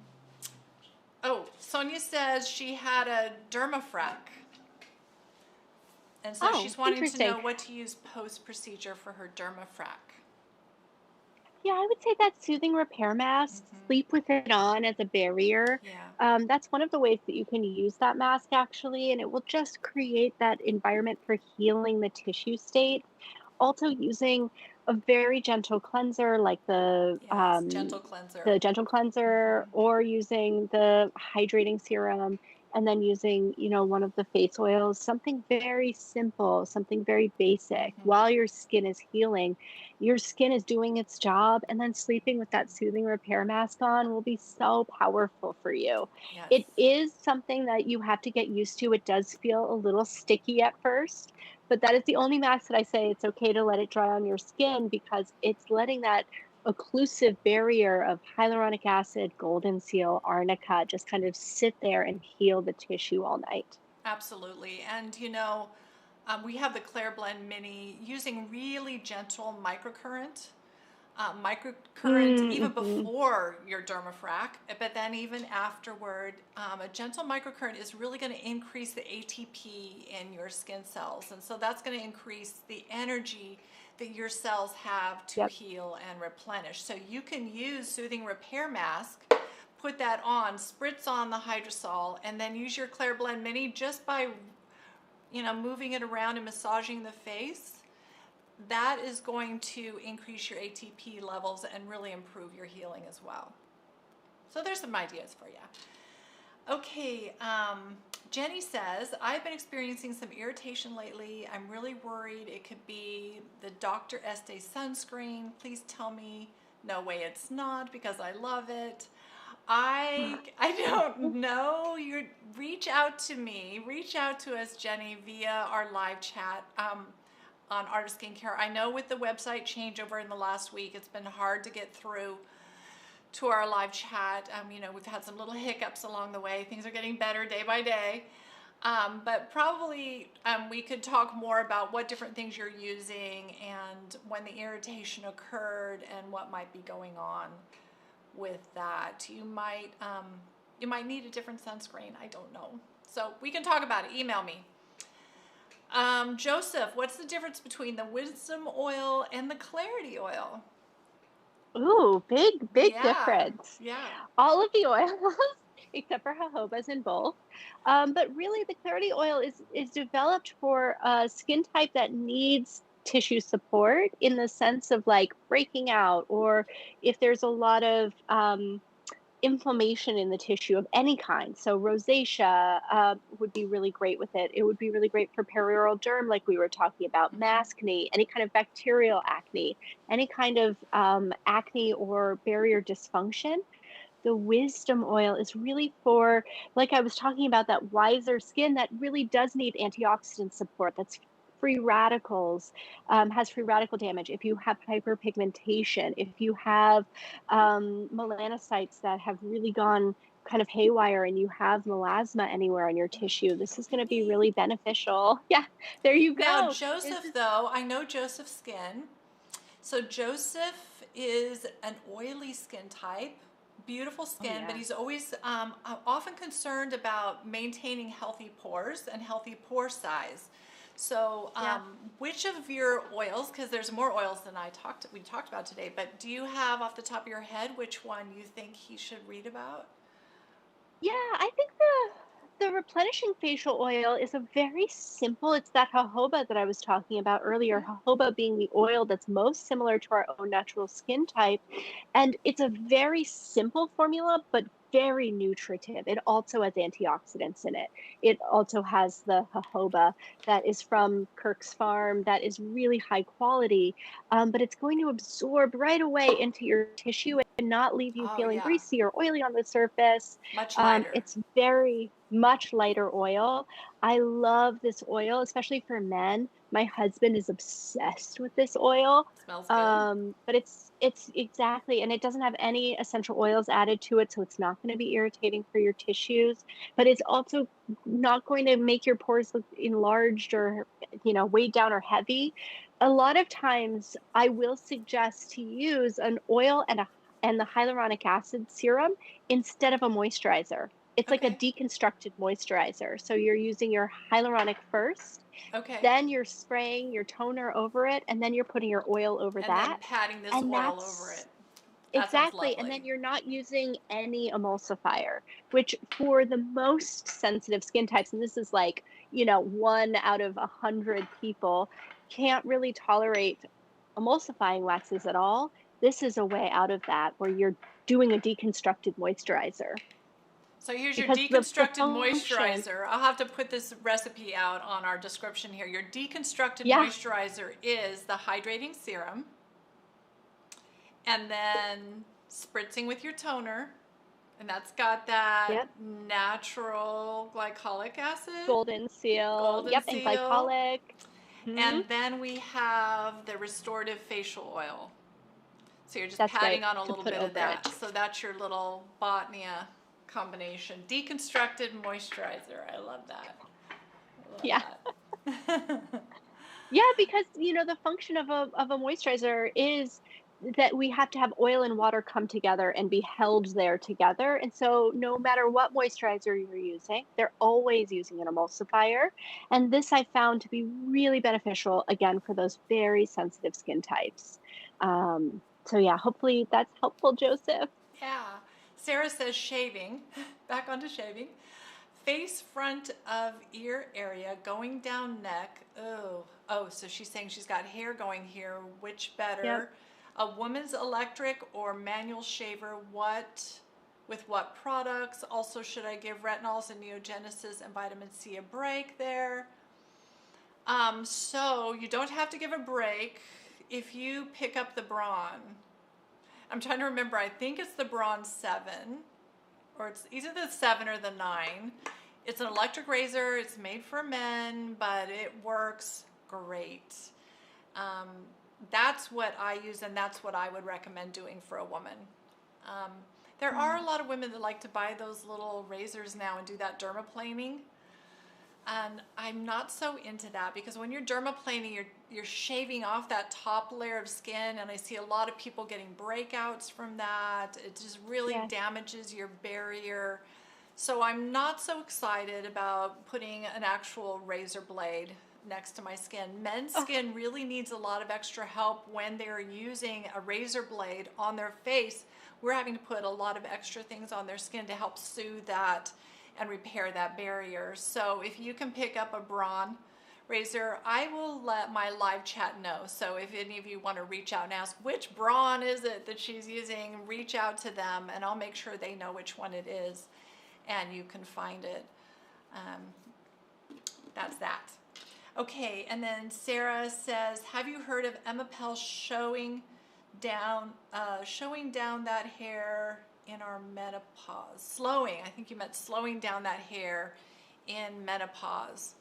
oh, Sonia says she had a dermafrac. And so Oh, she's wanting to interesting. know what to use post-procedure for her dermafrac. Yeah, I would say that soothing repair mask, Mm-hmm. sleep with it on as a barrier. Yeah. That's one of the ways that you can use that mask actually, and it will just create that environment for healing the tissue state. Also, using a very gentle cleanser like Yes. Gentle cleanser. the gentle cleanser, Mm-hmm. or using the hydrating serum, and then using, one of the face oils, something very simple, something very basic. Mm-hmm. While your skin is healing, your skin is doing its job, and then sleeping with that soothing repair mask on will be so powerful for you. Yes. It is something that you have to get used to. It does feel a little sticky at first, but that is the only mask that I say it's okay to let it dry on your skin because it's letting that occlusive barrier of hyaluronic acid, golden seal, arnica just kind of sit there and heal the tissue all night. Absolutely. And you know, we have the Claire Blend Mini using really gentle microcurrent. microcurrent even Mm-hmm. before your dermafrac, but then even afterward, a gentle microcurrent is really going to increase the ATP in your skin cells. And so that's going to increase the energy that your cells have to Yep. heal and replenish. So you can use Soothing Repair Mask, put that on, spritz on the hydrosol, and then use your Claire Blend Mini just by, moving it around and massaging the face. That is going to increase your ATP levels and really improve your healing as well. So there's some ideas for you. Okay, Jenny says, I've been experiencing some irritation lately. I'm really worried it could be the Dr. Estee sunscreen. Please tell me, no way it's not, because I love it. I don't know. You reach out to me. Reach out to us, Jenny, via our live chat on Artist Skincare. I know with the website changeover in the last week, it's been hard to get through to our live chat. We've had some little hiccups along the way. Things are getting better day by day. But probably we could talk more about what different things you're using and when the irritation occurred and what might be going on with that. You might need a different sunscreen. I don't know. So we can talk about it. Email me. Joseph, what's the difference between the Wisdom Oil and the Clarity Oil? Ooh, big Yeah, difference. yeah. All of the oils, except for jojoba's in both. But really, the Clarity oil is developed for a skin type that needs tissue support in the sense of like breaking out, or if there's a lot of inflammation in the tissue of any kind. So rosacea would be really great with it. It would be really great for perioral derm, like we were talking about, maskne, any kind of bacterial acne, any kind of acne or barrier dysfunction. The wisdom oil is really for, like I was talking about, that wiser skin that really does need antioxidant support. That's free radicals, has free radical damage. If you have hyperpigmentation, if you have melanocytes that have really gone kind of haywire and you have melasma anywhere on your tissue, this is going to be Me. really beneficial. Yeah, there you Now, go. This Joseph, is, though, I know Joseph's skin. So Joseph is an oily skin type, beautiful oh, skin, but yeah. he's always often concerned about maintaining healthy pores and healthy pore size. So, Yeah. which of your oils, because there's more oils than we talked about today, but do you have off the top of your head which one you think he should read about? Yeah, I think the replenishing facial oil is a very simple, it's that jojoba that I was talking about earlier, Okay. jojoba being the oil that's most similar to our own natural skin type. And it's a very simple formula, but very nutritive. It also has antioxidants in it. It also has the jojoba that is from Kirk's farm that is really high quality, but it's going to absorb right away into your tissue and not leave you Oh feeling yeah, greasy or oily on the surface. much lighter. It's very much lighter oil. I love this oil, especially for men. My husband is obsessed with this oil. Smells good. But it's exactly, and it doesn't have any essential oils added to it, so it's not going to be irritating for your tissues. But it's also not going to make your pores look enlarged or weighed down or heavy. A lot of times, I will suggest to use an oil and the hyaluronic acid serum instead of a moisturizer. It's like a Okay, deconstructed moisturizer. So you're using your hyaluronic first, okay. then you're spraying your toner over it, and then you're putting your oil over And then that. patting this And oil over it. that's That sounds exactly. And lovely. then you're not using any emulsifier, which for the most sensitive skin types, and this is like, 1 out of 100 people can't really tolerate emulsifying waxes at all. This is a way out of that where you're doing a deconstructed moisturizer So here's your because the deconstructed function, moisturizer. I'll have to put this recipe out on our description here. Your deconstructed yeah, moisturizer is the hydrating serum, and then spritzing with your toner, and that's got that yep, natural glycolic acid, golden seal, golden yep, and seal, glycolic. Hmm. and then we have the restorative facial oil. So you're just That's patting right, on a to little put bit of over it. that. So that's your little Botnia combination. Deconstructed moisturizer. I love that. Yeah. I love that. Yeah, because the function of a moisturizer is that we have to have oil and water come together and be held there together. And so, no matter what moisturizer you're using, they're always using an emulsifier. And this I found to be really beneficial, again, for those very sensitive skin types. So, yeah, hopefully that's helpful, Joseph. Yeah. Sarah says shaving. Back onto shaving. Face front of ear area going down neck. Oh, so she's saying she's got hair going here. Which Yep. better? A woman's electric or manual shaver? With what products? Also, should I give retinols and neogenesis and vitamin C a break there? So you don't have to give a break if you pick up the Braun. I'm trying to remember. I think it's the Braun 7, or it's either the 7 or the 9. It's an electric razor. It's made for men, but it works great. Um, that's what I use, and that's what I would recommend doing for a woman. Um, there are a lot of women that like to buy those little razors now and do that dermaplaning. And I'm not so into that, because when you're dermaplaning, you're shaving off that top layer of skin, and I see a lot of people getting breakouts from that. It just really Yes. damages your barrier. So I'm not so excited about putting an actual razor blade next to my skin. Men's Oh, skin really needs a lot of extra help when they're using a razor blade on their face. We're having to put a lot of extra things on their skin to help soothe that and repair that barrier. So if you can pick up a Braun razor, I will let my live chat know. So if any of you want to reach out and ask which Braun is it that she's using, reach out to them and I'll make sure they know which one it is and you can find it. Um, that's that. Okay, and then Sarah says, have you heard of Emapel showing down that hair in our menopause? Slowing, I think you meant slowing down that hair in menopause.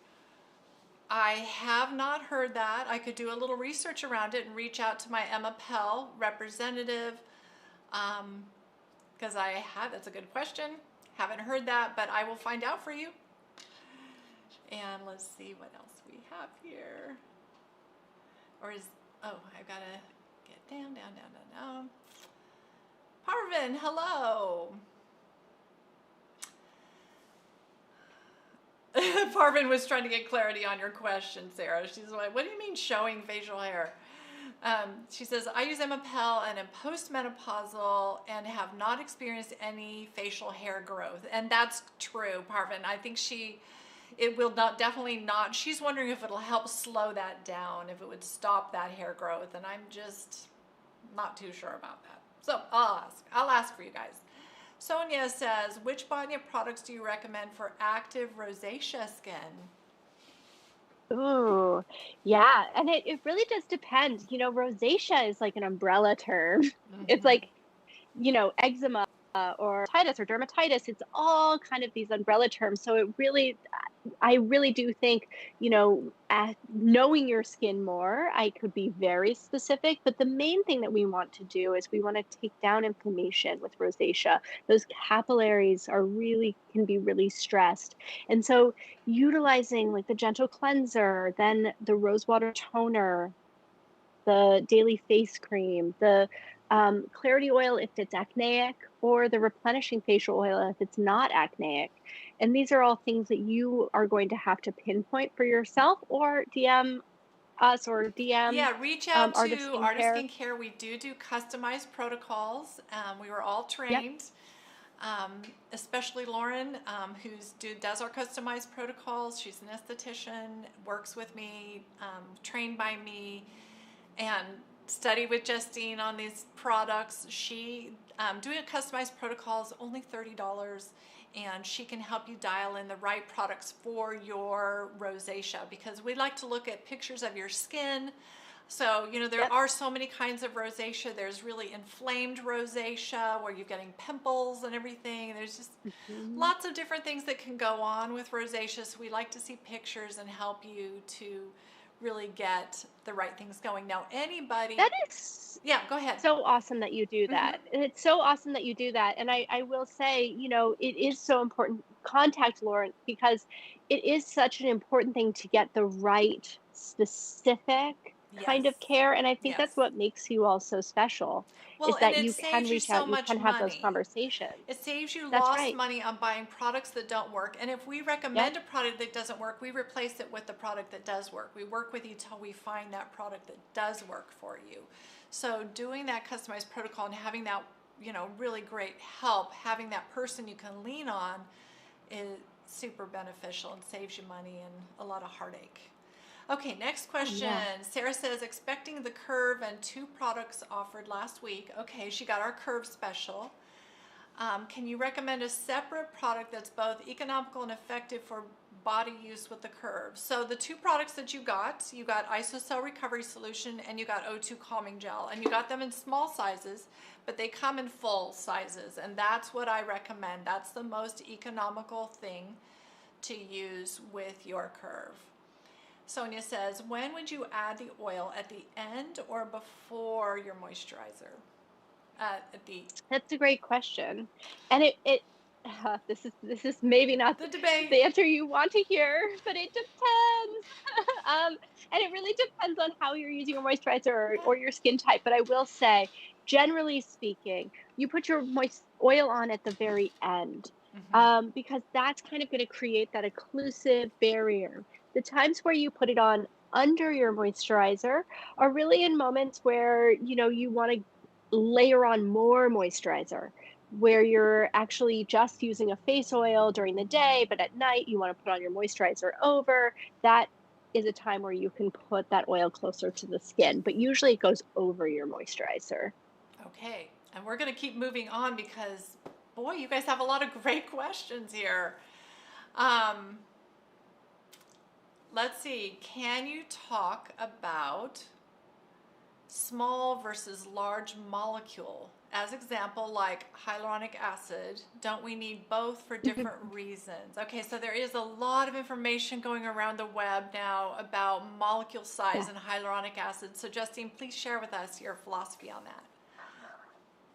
I have not heard that. I could do a little research around it and reach out to my Emapel representative, because that's a good question. Haven't heard that, but I will find out for you. And let's see what else we have here. I've got to get down. Parvin, hello. Parvin was trying to get clarity on your question, Sarah. She's like, what do you mean showing facial hair? She says, I use Emapel and am postmenopausal and have not experienced any facial hair growth. And that's true, Parvin. I think it will definitely not. She's wondering if it'll help slow that down, if it would stop that hair growth. And I'm just not too sure about that. So I'll ask for you guys. Sonia says, which Botnia products do you recommend for active rosacea skin? ooh, yeah. And it really does depend. Rosacea is like an umbrella term. It's Mm-hmm. like, eczema or titis or dermatitis. It's all kind of these umbrella terms. So I really do think, knowing your skin more, I could be very specific. But the main thing that we want to do is we want to take down inflammation with rosacea. Those capillaries can be really stressed. And so utilizing like the gentle cleanser, then the rosewater toner, the daily face cream, the clarity oil if it's acneic, or the replenishing facial oil if it's not acneic. And these are all things that you are going to have to pinpoint for yourself, or DM us or DM Yeah, reach out Art of to Art of Skincare. Skincare. We do customized protocols. We were all Yep. trained, especially Lauren, who does our customized protocols. She's an esthetician, works with me, trained by me, and studied with Justine on these products. She doing a customized protocol is only $30, and she can help you dial in the right products for your rosacea, because we like to look at pictures of your skin. So, there Yep. are so many kinds of rosacea. There's really inflamed rosacea where you're getting pimples and everything. There's just Mhm. lots of different things that can go on with rosacea. So we like to see pictures and help you to really get the right things going. Now, anybody, That is yeah, go ahead. so awesome that you do Mm-hmm. that. It's so awesome that you do that. And I will say, it is so important. Contact Lauren, because it is such an important thing to get the right specific kind of Yes. care. And I think that's Yes. what makes you all so special Well, is and that it you can saves you reach so out, you much can have those money. conversations. It saves you That's lost right. money on buying products that don't work. And if we Yep. recommend a product that doesn't work, we replace it with the product that does work. We work with you till we find that product that does work for you. So doing that customized protocol and having that, really great help, having that person you can lean on is super beneficial and saves you money and a lot of heartache. Okay, next Oh, question. yeah. Sarah says, expecting the Curve and 2 products offered last week. Okay, she got our Curve special. Can you recommend a separate product that's both economical and effective for body use with the Curve? So the 2 products that you got Isocell Recovery Solution and you got O2 Calming Gel. And you got them in small sizes, but they come in full sizes. And that's what I recommend. That's the most economical thing to use with your Curve. Sonia says, when would you add the oil, at the end or before your moisturizer? At the That's a great question. And this is maybe not the debate. the answer you want to hear, but it depends. And it really depends on how you're using your moisturizer or your skin type. But I will say, generally speaking, you put your moist oil on at the very end, because that's kind of going to create that occlusive barrier. The times where you put it on under your moisturizer are really in moments where you want to layer on more moisturizer, where you're actually just using a face oil during the day, but at night you want to put on your moisturizer over. That is a time where you can put that oil closer to the skin, but usually it goes over your moisturizer. Okay, and we're going to keep moving on because, boy, you guys have a lot of great questions here. Um, let's see. Can you talk about small versus large molecule? As example, like hyaluronic acid, don't we need both for different reasons? Okay, so there is a lot of information going around the web now about molecule size Yeah. and hyaluronic acid. So Justine, please share with us your philosophy on that.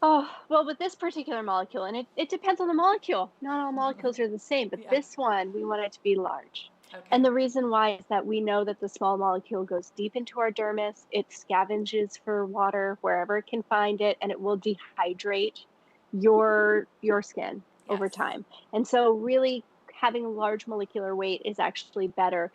Oh, well, with this particular molecule, and it depends on the molecule. Not all molecules are the same, but Yeah. this one, we want it to be large. Okay. And the reason why is that we know that the small molecule goes deep into our dermis, it scavenges for water wherever it can find it, and it will dehydrate your skin over Yes. time. And so really having a large molecular weight is actually better.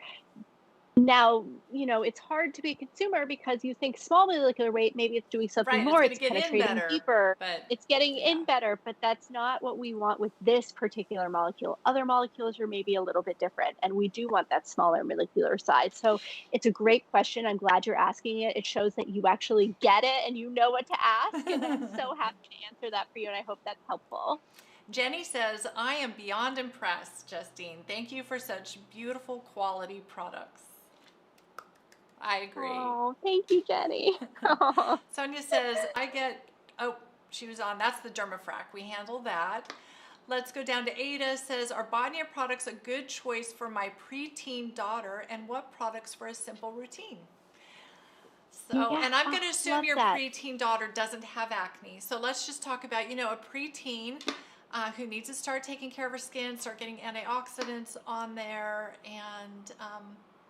Now, it's hard to be a consumer because you think small molecular weight, maybe it's doing something Right, it's more, going to it's get in penetrating better, deeper, but it's getting yeah. in better, but that's not what we want with this particular molecule. Other molecules are maybe a little bit different, and we do want that smaller molecular size. So it's a great question. I'm glad you're asking it. It shows that you actually get it and you know what to ask, and I'm so happy to answer that for you, and I hope that's helpful. Jenny says, I am beyond impressed, Justine. Thank you for such beautiful quality products. I agree. Oh, thank you, Jenny. Oh, Sonia says, oh, she was on, that's the Dermafrac. We handle that. Let's go down to Ada. Says, are Botnia products a good choice for my preteen daughter, and what products for a simple routine? So, yeah, and I'm going to assume love your that. preteen daughter doesn't have acne. So let's just talk about, a preteen who needs to start taking care of her skin, start getting antioxidants on there, and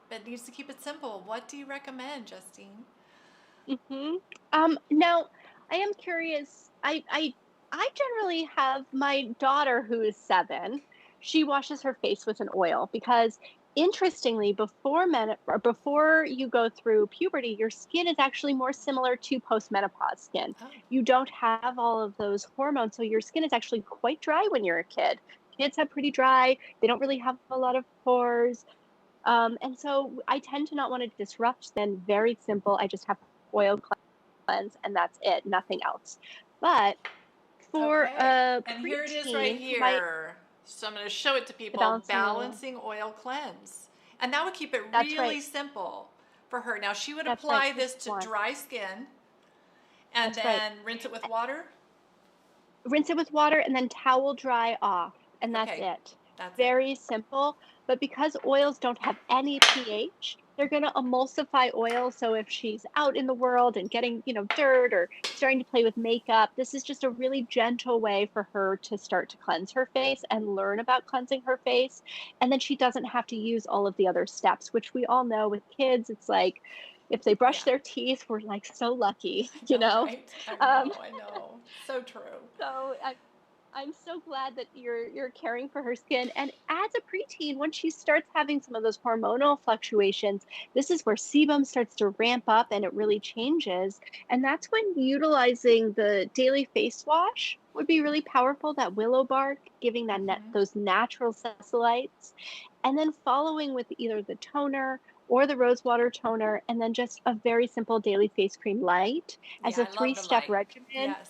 but needs to keep it simple. What do you recommend, Justine? Mhm. Now I am curious. I generally have my daughter who is 7. She washes her face with an oil because interestingly, before you go through puberty, your skin is actually more similar to postmenopause skin. Oh, You don't have all of those hormones, so your skin is actually quite dry when you're a kid. Kids have pretty dry. They don't really have a lot of pores. And so I tend to not want to disrupt then very simple. I just have oil cleanse and that's it, nothing else. But for okay. a And here it is right preteen who might here. So I'm going to show it to the people, balancing oil. balancing oil cleanse. And that would keep it That's right. really simple for her. Now she would That's right. apply this Just to one. dry skin and That's right. then rinse it with water. Rinse it with water and then towel dry off, and that's Okay, it. that's it. Very simple, but because oils don't have any pH, they're going to emulsify oil. So if she's out in the world and getting, dirt or starting to play with makeup, this is just a really gentle way for her to start to cleanse her face and learn about cleansing her face. And then she doesn't have to use all of the other steps, which we all know with kids, it's like If they brush Yeah. their teeth, we're like so lucky, I you know, know? right? I Um, know, I know. So true. so I'm so glad that you're caring for her skin. And as a preteen, when she starts having some of those hormonal fluctuations, this is where sebum starts to ramp up and it really changes. And that's when utilizing the daily face wash would be really powerful. That willow bark, giving that Hmm. those natural salicylates, and then following with either the toner or the rose water toner, and then just a very simple daily face cream light as Yeah, a I love the three-step light. regimen. Yes,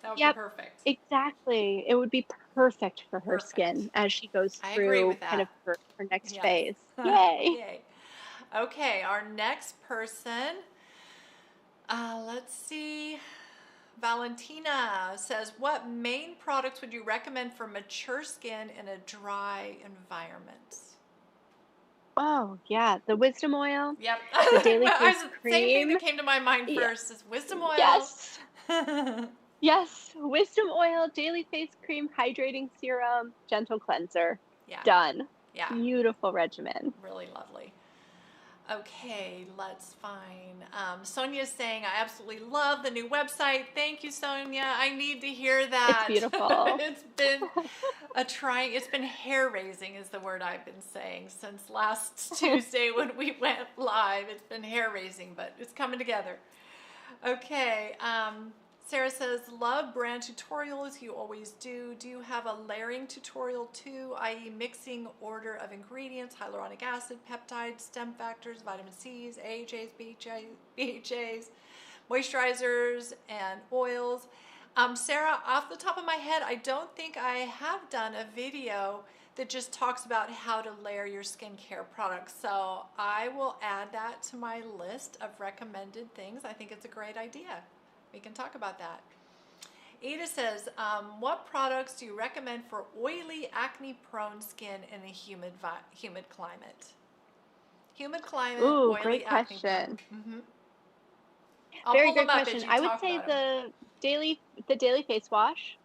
that would be Yep, perfect. exactly. It would be perfect for her Perfect. skin as she goes I agree through with kind that. of her next Yes. phase. Yay. Yay. Okay, our next person, let's see. Valentina says, what main products would you recommend for mature skin in a dry environment? Oh, yeah. The wisdom oil, Yep. the daily face Same thing cream. that came to my mind Yeah. first is wisdom oil. Yes. Yes. Wisdom oil, daily face cream, hydrating serum, gentle cleanser. Yeah, Done. yeah, Beautiful regimen. really lovely. Okay, let's find. Sonia's saying, I absolutely love the new website. Thank you, Sonia. I need to hear It's that. beautiful. It's been hair raising, is the word I've been saying since last Tuesday when we went live. It's been hair raising, but it's coming together. Okay, Sarah says, love brand tutorials, you always do. Do you have a layering tutorial too, i.e. mixing order of ingredients, hyaluronic acid, peptides, stem factors, vitamin C's, AHAs, BHAs, moisturizers, and oils? Sarah, off the top of my head, I don't think I have done a video that just talks about how to layer your skincare products. So I will add that to my list of recommended things. I think it's a great idea. We can talk about that. Ada says, what products do you recommend for oily, acne-prone skin in a humid climate? Humid climate, Ooh, great oily, acne-prone. question. I'll Very pull them great up as question. you I would talk say about them. the daily face wash.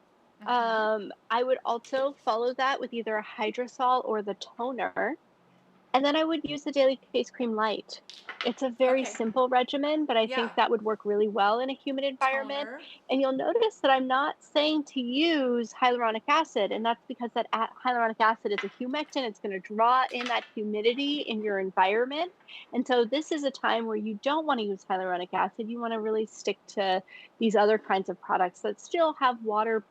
I would also follow that with either a hydrosol or the toner. And then I would use the daily face cream light. It's a very Okay, simple regimen, but I yeah. think that would work really well in a humid environment. Toner. And you'll notice that I'm not saying to use hyaluronic acid, and that's because that hyaluronic acid is a humectant. It's going to draw in that humidity in your environment. And so this is a time where you don't want to use hyaluronic acid. You want to really stick to these other kinds of products that still have water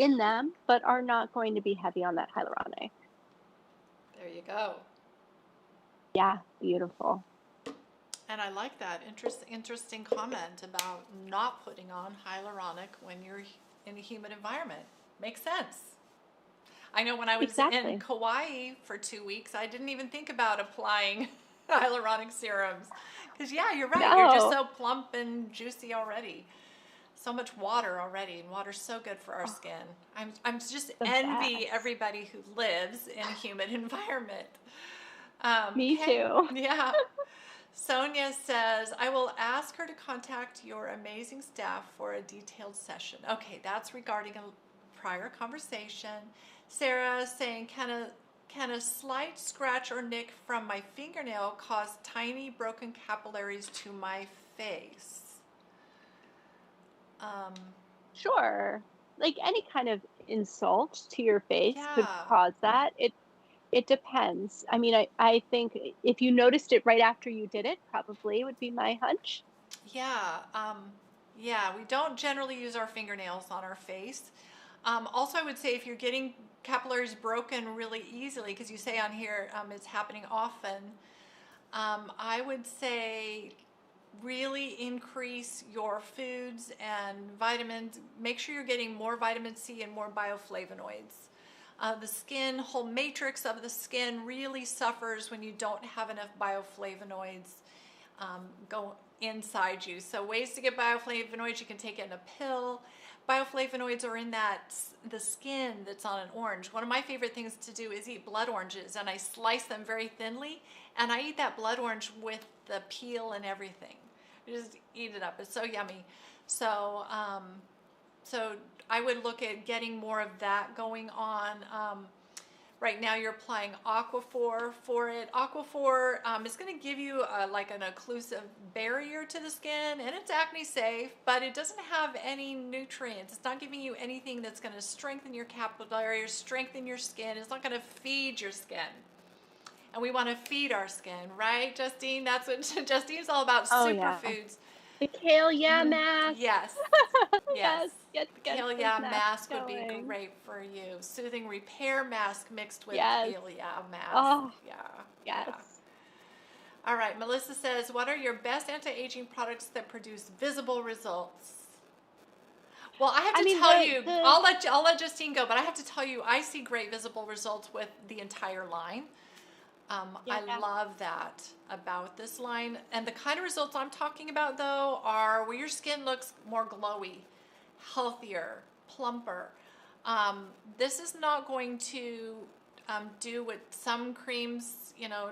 in them, but are not going to be heavy on that hyaluronic. There you go. Yeah, beautiful. And I like that interesting comment about not putting on hyaluronic when you're in a humid environment. Makes sense. I know when I was in Exactly. Kauai for 2 weeks, I didn't even think about applying hyaluronic serums. Because, yeah, you're right. You're just No. so plump and juicy already. So much water already, and water's so good for our Oh, skin. I'm just the envy best. everybody who lives in a humid environment. Me Okay, too. yeah. Sonia says, I will ask her to contact your amazing staff for a detailed session. Okay, that's regarding a prior conversation. Sarah saying, can a slight scratch or nick from my fingernail cause tiny broken capillaries to my face? Um, Sure. Like any kind of insult to your face could yeah, cause that. It depends. I mean, I think if you noticed it right after you did it, probably would be my hunch. yeah, yeah. We don't generally use our fingernails on our face. Also, I would say if you're getting capillaries broken really easily, because you say on here it's happening often, I would say really increase your foods and vitamins. Make sure you're getting more vitamin C and more bioflavonoids. The skin, whole matrix of the skin really suffers when you don't have enough bioflavonoids go inside you. So ways to get bioflavonoids, you can take it in a pill. Bioflavonoids are in the skin that's on an orange. One of my favorite things to do is eat blood oranges, and I slice them very thinly, and I eat that blood orange with the peel and everything. I just eat it up. It's so yummy. So so I would look at getting more of that going on. Right now you're applying Aquaphor for it. Aquaphor is going to give you like an occlusive barrier to the skin, and it's acne safe, but it doesn't have any nutrients. It's not giving you anything that's going to strengthen your capillaries, strengthen your skin. It's not going to feed your skin. And we want to feed our skin, right, Justine? That's what Justine's all about, Oh yeah. superfoods. The kale yeah mask. Yes, yes. Yes, The get kale those ya masks mask would be going. great for you. Soothing repair mask mixed with Yes. kale ya mask. Oh, Yeah, yes. yeah. All right, Melissa says, what are your best anti-aging products that produce visible results? Well, I have I to mean, tell you, the I'll let Justine go, but I have to tell you, I see great visible results with the entire line. yeah. I love that about this line. And the kind of results I'm talking about, though, are where your skin looks more glowy, healthier, plumper. This is not going to do what some creams, you know,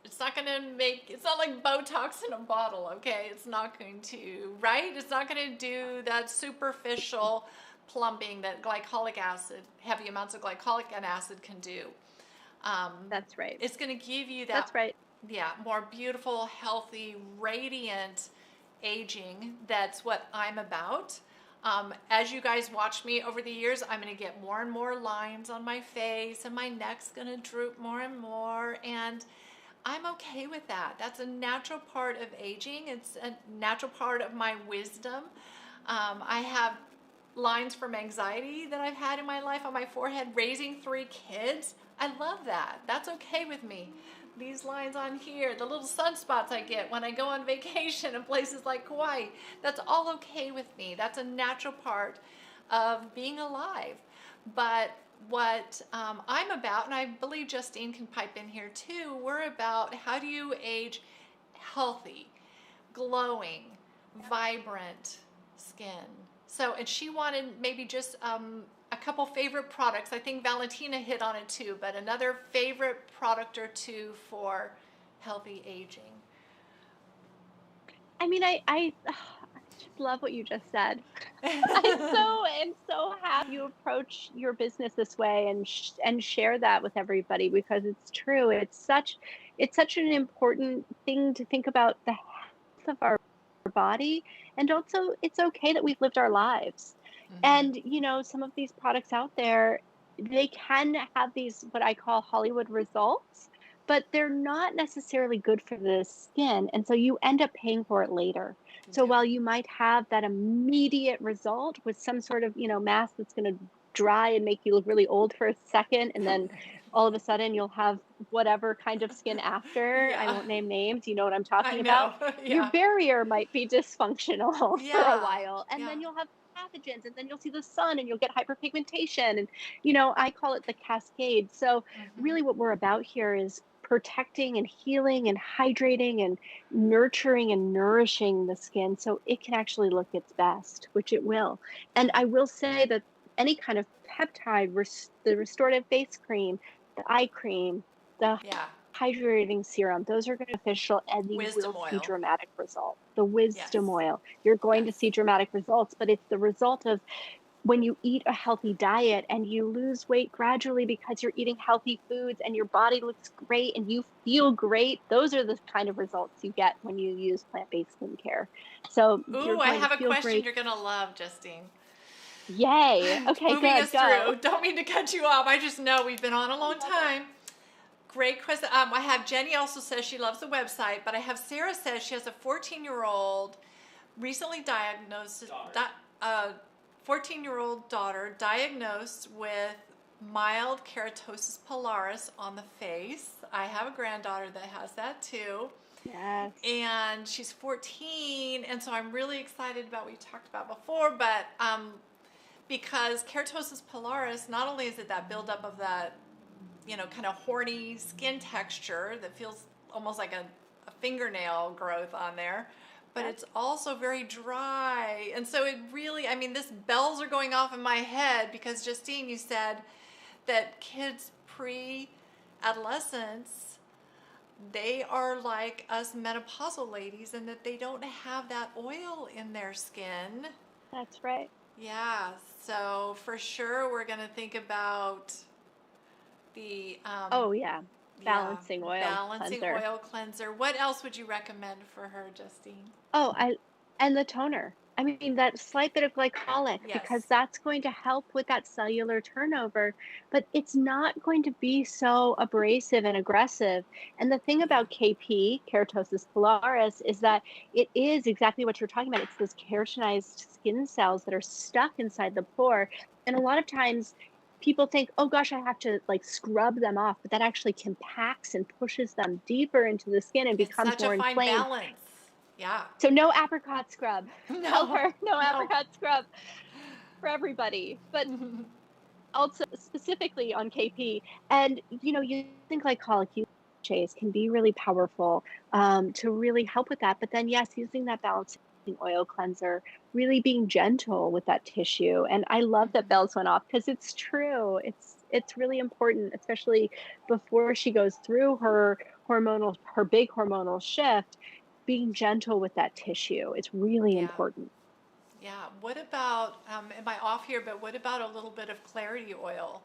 it's not going to make, it's not like Botox in a bottle, okay? It's not going to, right? It's not going to do that superficial plumping that glycolic acid, heavy amounts of glycolic acid can do. That's right. It's going to give you that, That's right. yeah, more beautiful, healthy, radiant aging. That's what I'm about. As you guys watch me over the years, I'm going to get more and more lines on my face, and my neck's going to droop more and more, and I'm okay with that. That's a natural part of aging. It's a natural part of my wisdom. I have lines from anxiety that I've had in my life on my forehead, raising 3 kids. I love that. That's okay with me. These lines on here, the little sunspots I get when I go on vacation in places like Kauai, that's all okay with me. That's a natural part of being alive. But what I'm about, and I believe Justine can pipe in here too, we're about how do you age healthy, glowing, vibrant skin. So, and she wanted maybe just a couple favorite products. I think Valentina hit on it too, but another favorite product or two for healthy aging. I mean, I just love what you just said. I am so happy you approach your business this way and and share that with everybody because it's true. It's such an important thing to think about the health of our body, and also it's okay that we've lived our lives. Mm-hmm. And some of these products out there, they can have these what I call Hollywood results, but they're not necessarily good for the skin, and so you end up paying for it later. You So do. while you might have that immediate result with some sort of, mask that's going to dry and make you look really old for a second, and then all of a sudden you'll have whatever kind of skin after. I Yeah, won't name names. You know what I'm I talking about. know. Your Yeah. barrier might be dysfunctional for a Yeah. while, and Yeah. then you'll have pathogens, and then you'll see the sun and you'll get hyperpigmentation. And, I call it the cascade. So, Mm-hmm. really, what we're about here is protecting and healing and hydrating and nurturing and nourishing the skin so it can actually look its best, which it will. And I will say that any kind of peptide, the restorative face cream, the eye cream, the Yeah. hydrating serum, those are going to be beneficial and you Wisdom will see oil. dramatic results. The Yes. wisdom oil, you're going to Yes. see dramatic results, but it's the result of when you eat a healthy diet and you lose weight gradually because you're eating healthy foods and your body looks great and you feel great. Those are the kind of results you get when you use plant-based skincare. So you're Ooh, I going to have a feel question great. you're gonna love, Justine. Yay. Okay, Moving good. us Go. through. Don't mean to cut you off. I just know we've been on a I long love it. time. Great question. I have Jenny also says she loves the website, but I have Sarah says she has a 14-year-old recently diagnosed, 14-year-old daughter diagnosed with mild keratosis pilaris on the face. I have a granddaughter that has that too. Yes. And she's 14, and so I'm really excited about what we talked about before, but because keratosis pilaris, not only is it that buildup of that, kind of horny skin texture that feels almost like a fingernail growth on there, but Yep. it's also very dry. And so it really, I mean, this bells are going off in my head because Justine, you said that kids pre-adolescence, they are like us menopausal ladies and that they don't have that oil in their skin. That's right. Yeah, so for sure we're going to think about the Oh, yeah. yeah, Balancing oil balancing cleanser. oil cleanser. What else would you recommend for her, Justine? Oh, I and the toner. I mean, that slight bit of glycolic, because Yes. that's going to help with that cellular turnover, but it's not going to be so abrasive and aggressive. And the thing Yeah. about KP, keratosis pilaris, is that it is exactly what you're talking about. It's those keratinized skin cells that are stuck inside the pore. And a lot of times people think, oh gosh, I have to like scrub them off, but that actually compacts and pushes them deeper into the skin and It's becomes such a more fine inflamed. balance. Yeah. So no apricot scrub. Tell No, her no no. apricot scrub for everybody, but also specifically on KP. And you think glycolic UHAs can be really powerful to really help with that. But then, yes, using that balancing oil cleanser, really being gentle with that tissue. And I love that Mhm. bells went off, because it's true. It's really important, especially before she goes through her big hormonal shift. Being gentle with that tissue, it's really Yeah. important. Yeah. What about, am I off here, but what about a little bit of clarity oil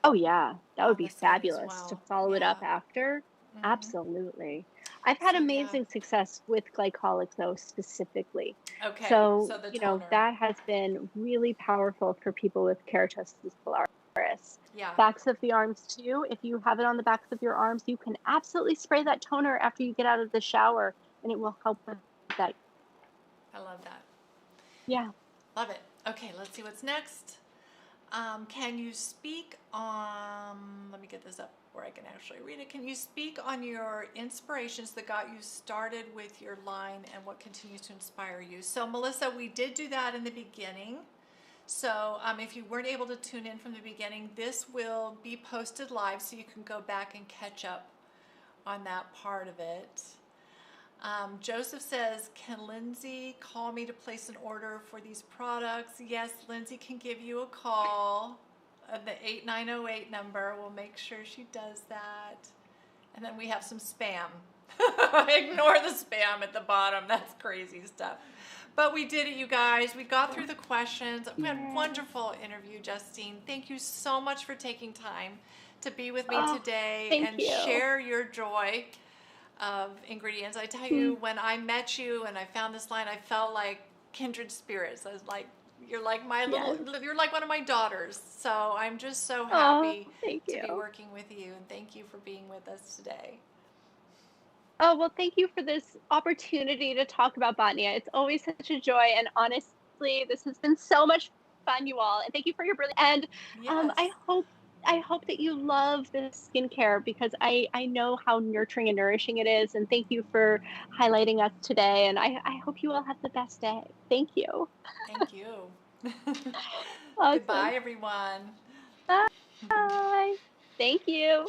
Oh, yeah, that would on be the skin as fabulous to well? follow it Yeah. up after. Hmm. Absolutely. I've had So, yeah. amazing success with glycolic, though, specifically. Okay. So, So the toner. that has been really powerful for people with keratosis pilaris. Yeah. Backs of the arms, too. If you have it on the backs of your arms, you can absolutely spray that toner after you get out of the shower, and it will help with that. I love that. Yeah. Love it. Okay. Let's see what's next. Can you speak on, let me get this up where I can actually read it. Can you speak on your inspirations that got you started with your line and what continues to inspire you? So, Melissa, we did do that in the beginning. So, if you weren't able to tune in from the beginning, this will be posted live so you can go back and catch up on that part of it. Joseph says, can Lindsay call me to place an order for these products? Yes, Lindsay can give you a call. The 8908 number. We'll make sure she does that. And then we have some spam. Ignore the spam at the bottom. That's crazy stuff. But we did it, you guys. We got through the questions. We had a Yeah. wonderful interview, Justine. Thank you so much for taking time to be with me Oh, today thank and you. share your joy of ingredients. I tell Mm. you, when I met you and I found this line, I felt like kindred spirits. I was like, you're like my little, Yes. you're like one of my daughters. So I'm just so Oh, happy thank to be you. working with you, and thank you for being with us today. Oh, well, thank you for this opportunity to talk about Botnia. It's always such a joy. And honestly, this has been so much fun, you all. And thank you for your brilliant. And Yes. I hope that you love this skincare, because I know how nurturing and nourishing it is. And thank you for highlighting us today. And I hope you all have the best day. Thank you. Thank you. Awesome. Goodbye, everyone. Bye. Thank you.